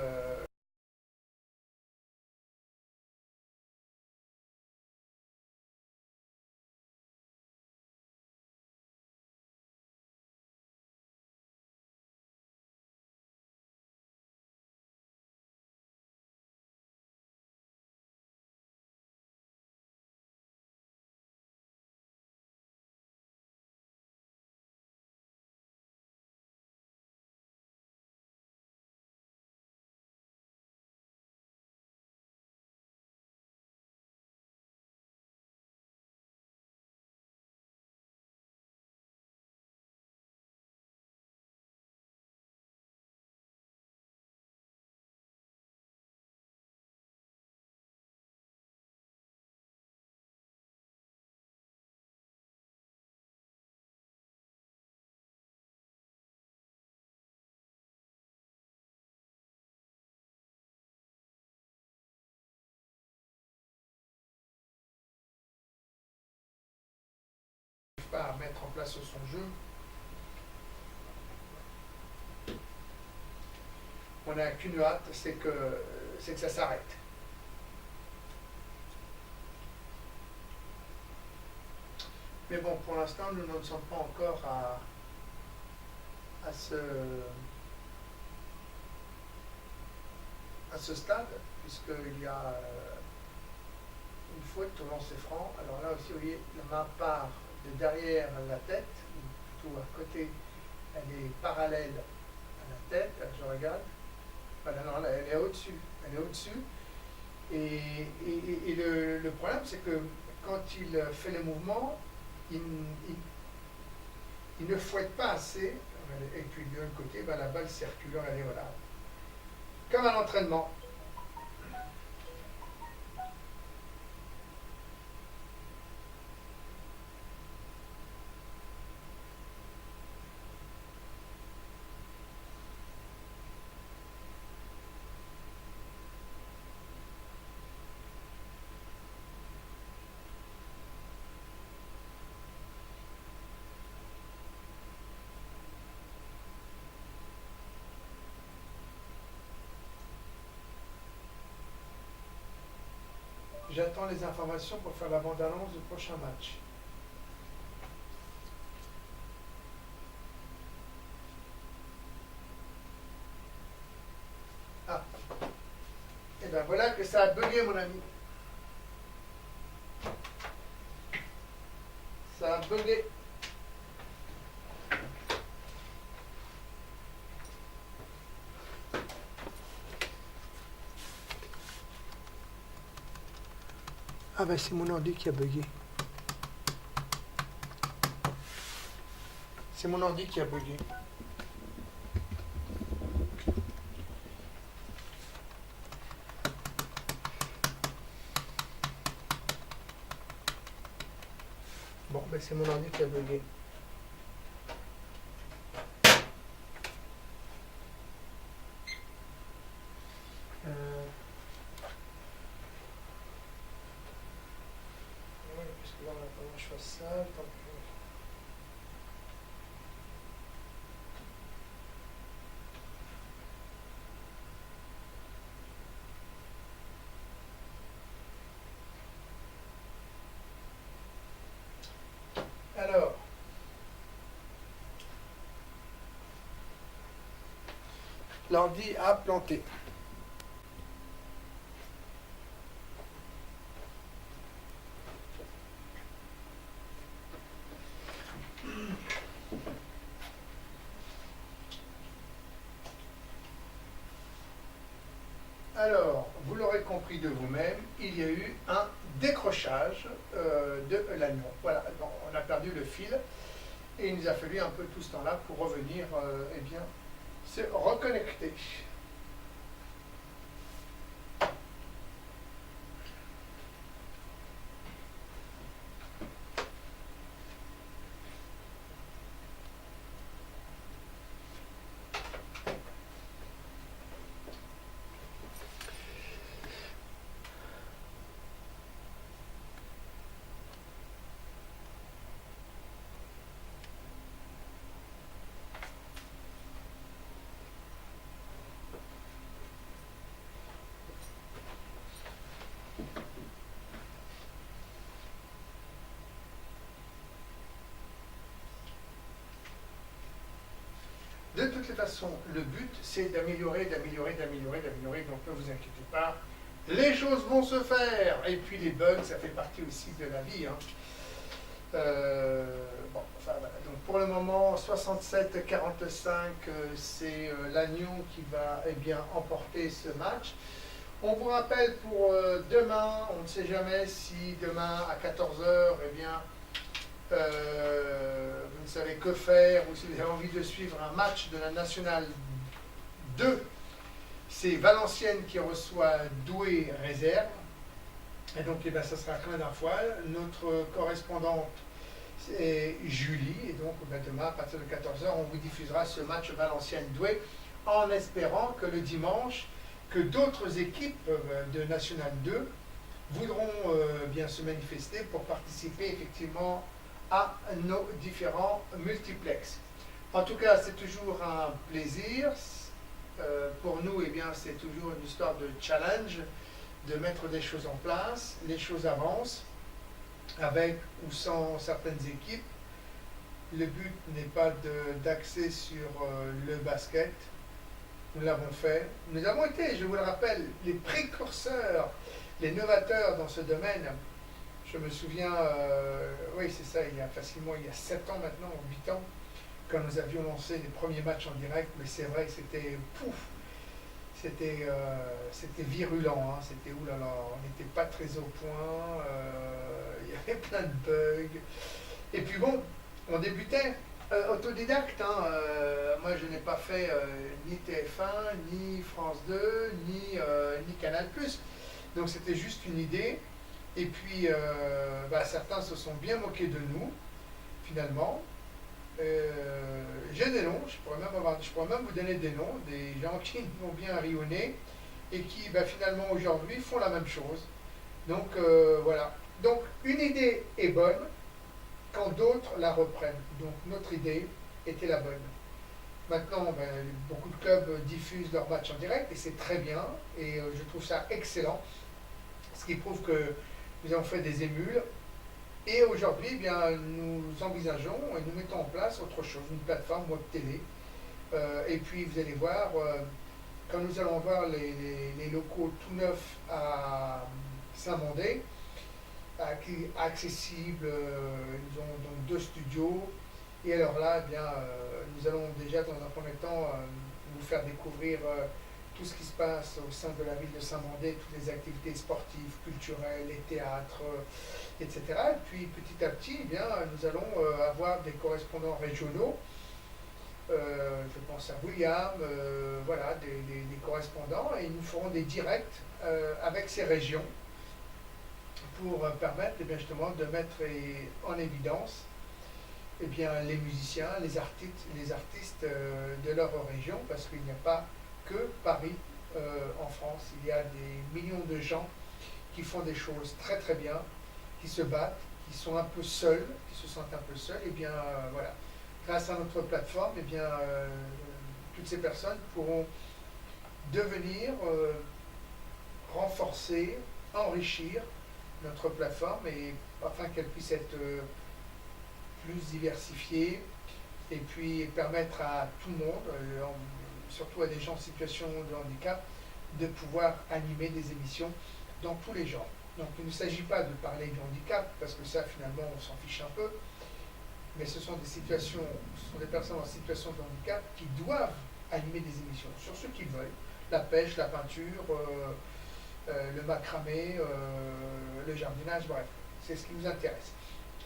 pas à mettre en place son jeu. on n'a qu'une hâte, c'est que ça s'arrête. Mais bon, pour l'instant, nous n'en sommes pas encore à ce stade, puisqu'il y a une faute au lancer franc. Alors là aussi, vous voyez, la main part de derrière la tête, ou plutôt à côté, elle est parallèle à la tête. Alors, je regarde. Voilà, non, elle est au-dessus. Elle est au-dessus. Et le problème, c'est que quand il fait les mouvements, il ne fouette pas assez. Et puis de l'autre côté, ben, la balle circule, elle est voilà. Comme à l'entraînement. J'attends les informations pour faire la bande-annonce du prochain match. Ah. Et bien voilà que ça a bugué, mon ami. Ça a bugué. Ah ben c'est mon ordi qui a bugué. C'est mon ordi qui a bugué. Bon, ben c'est mon ordi qui a bugué. Ouais, parce que là, on a comment je fasse ça. Tant que... Alors, l'ordi a planté. Alors, vous l'aurez compris de vous-même, il y a eu un décrochage de l'agneau. Voilà, donc on a perdu le fil et il nous a fallu un peu tout ce temps-là pour revenir, eh bien, se reconnecter. De toutes les façons, le but, c'est d'améliorer, donc ne vous inquiétez pas. Les choses vont se faire, et puis les bugs, ça fait partie aussi de la vie. Hein. Bon, enfin, voilà. Donc pour le moment, 67-45, c'est l'Agnon qui va eh bien, emporter ce match. On vous rappelle pour demain, on ne sait jamais si demain à 14 h, eh bien, vous ne savez que faire, ou si vous avez envie de suivre un match de la Nationale 2, c'est Valenciennes qui reçoit Douai réserve. Et donc, eh bien, ça sera Clin d'Arfoil. Notre correspondante, c'est Julie. Et donc, ben, demain, à partir de 14 h, on vous diffusera ce match Valenciennes-Douai, en espérant que le dimanche, que d'autres équipes de Nationale 2 voudront bien se manifester pour participer effectivement à nos différents multiplex. En tout cas, c'est toujours un plaisir. pour nous, eh bien, c'est toujours une histoire de challenge, de mettre des choses en place. Les choses avancent, avec ou sans certaines équipes. Le but n'est pas d'axer sur le basket. Nous l'avons fait. Nous avons été, je vous le rappelle, les précurseurs, les novateurs dans ce domaine. Je me souviens, oui c'est ça, il y a 7 ans maintenant, 8 ans, quand nous avions lancé les premiers matchs en direct, mais c'est vrai que c'était pouf, c'était virulent, hein, c'était oulala, on n'était pas très au point, il y avait plein de bugs. Et puis bon, on débutait autodidacte, hein, moi je n'ai pas fait ni TF1, ni France 2, ni Canal+. Donc c'était juste une idée. Et puis certains se sont bien moqués de nous, finalement. J'ai des noms, je pourrais même vous donner des noms, des gens qui m'ont bien ri au nez et qui finalement aujourd'hui font la même chose. Donc voilà. Donc une idée est bonne quand d'autres la reprennent. Donc notre idée était la bonne. Maintenant, beaucoup de clubs diffusent leurs matchs en direct et c'est très bien et je trouve ça excellent. Ce qui prouve que nous avons fait des émules. Et aujourd'hui, nous envisageons et nous mettons en place autre chose, une plateforme web télé. Et puis vous allez voir, quand nous allons voir les locaux tout neufs à Saint-Mandé, accessibles, ils ont donc 2 studios. Et alors là, nous allons déjà dans un premier temps vous faire découvrir tout ce qui se passe au sein de la ville de Saint-Mandé, toutes les activités sportives, culturelles, les théâtres, etc. Et puis petit à petit, nous allons avoir des correspondants régionaux. Je pense à William, voilà, des correspondants, et nous ferons des directs avec ces régions pour permettre justement de mettre en évidence les musiciens, les artistes de leur région, parce qu'il n'y a pas que Paris en France. Il y a des millions de gens qui font des choses très très bien, qui se battent, qui sont un peu seuls, qui se sentent un peu seuls. Et voilà, grâce à notre plateforme, toutes ces personnes pourront devenir, renforcer, enrichir notre plateforme afin qu'elle puisse être plus diversifiée et puis permettre à tout le monde, surtout à des gens en situation de handicap, de pouvoir animer des émissions dans tous les genres. Donc il ne s'agit pas de parler du handicap, parce que ça finalement on s'en fiche un peu, mais ce sont des personnes en situation de handicap qui doivent animer des émissions sur ce qu'ils veulent, la pêche, la peinture, le macramé, le jardinage, bref, c'est ce qui nous intéresse.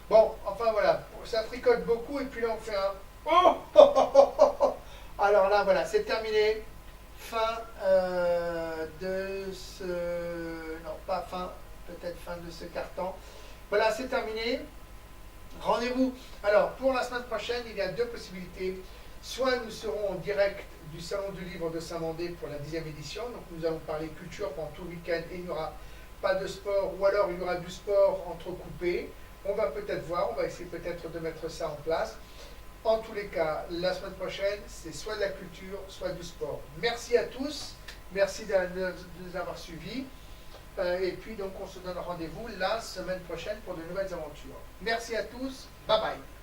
Bon, enfin voilà, ça tricote beaucoup et puis là on fait un... Oh alors là voilà, c'est terminé. Fin de ce... Non, pas fin, peut-être fin de ce carton. Voilà, c'est terminé. Rendez-vous. Alors, pour la semaine prochaine, il y a 2 possibilités. Soit nous serons en direct du Salon du Livre de Saint-Mandé pour la 10e édition. Donc, nous allons parler culture pendant tout le week-end et il n'y aura pas de sport, ou alors il y aura du sport entrecoupé. On va peut-être voir, on va essayer peut-être de mettre ça en place. En tous les cas, la semaine prochaine, c'est soit de la culture, soit du sport. Merci à tous, merci de nous avoir suivis. Et puis donc on se donne rendez-vous la semaine prochaine pour de nouvelles aventures. Merci à tous, bye bye.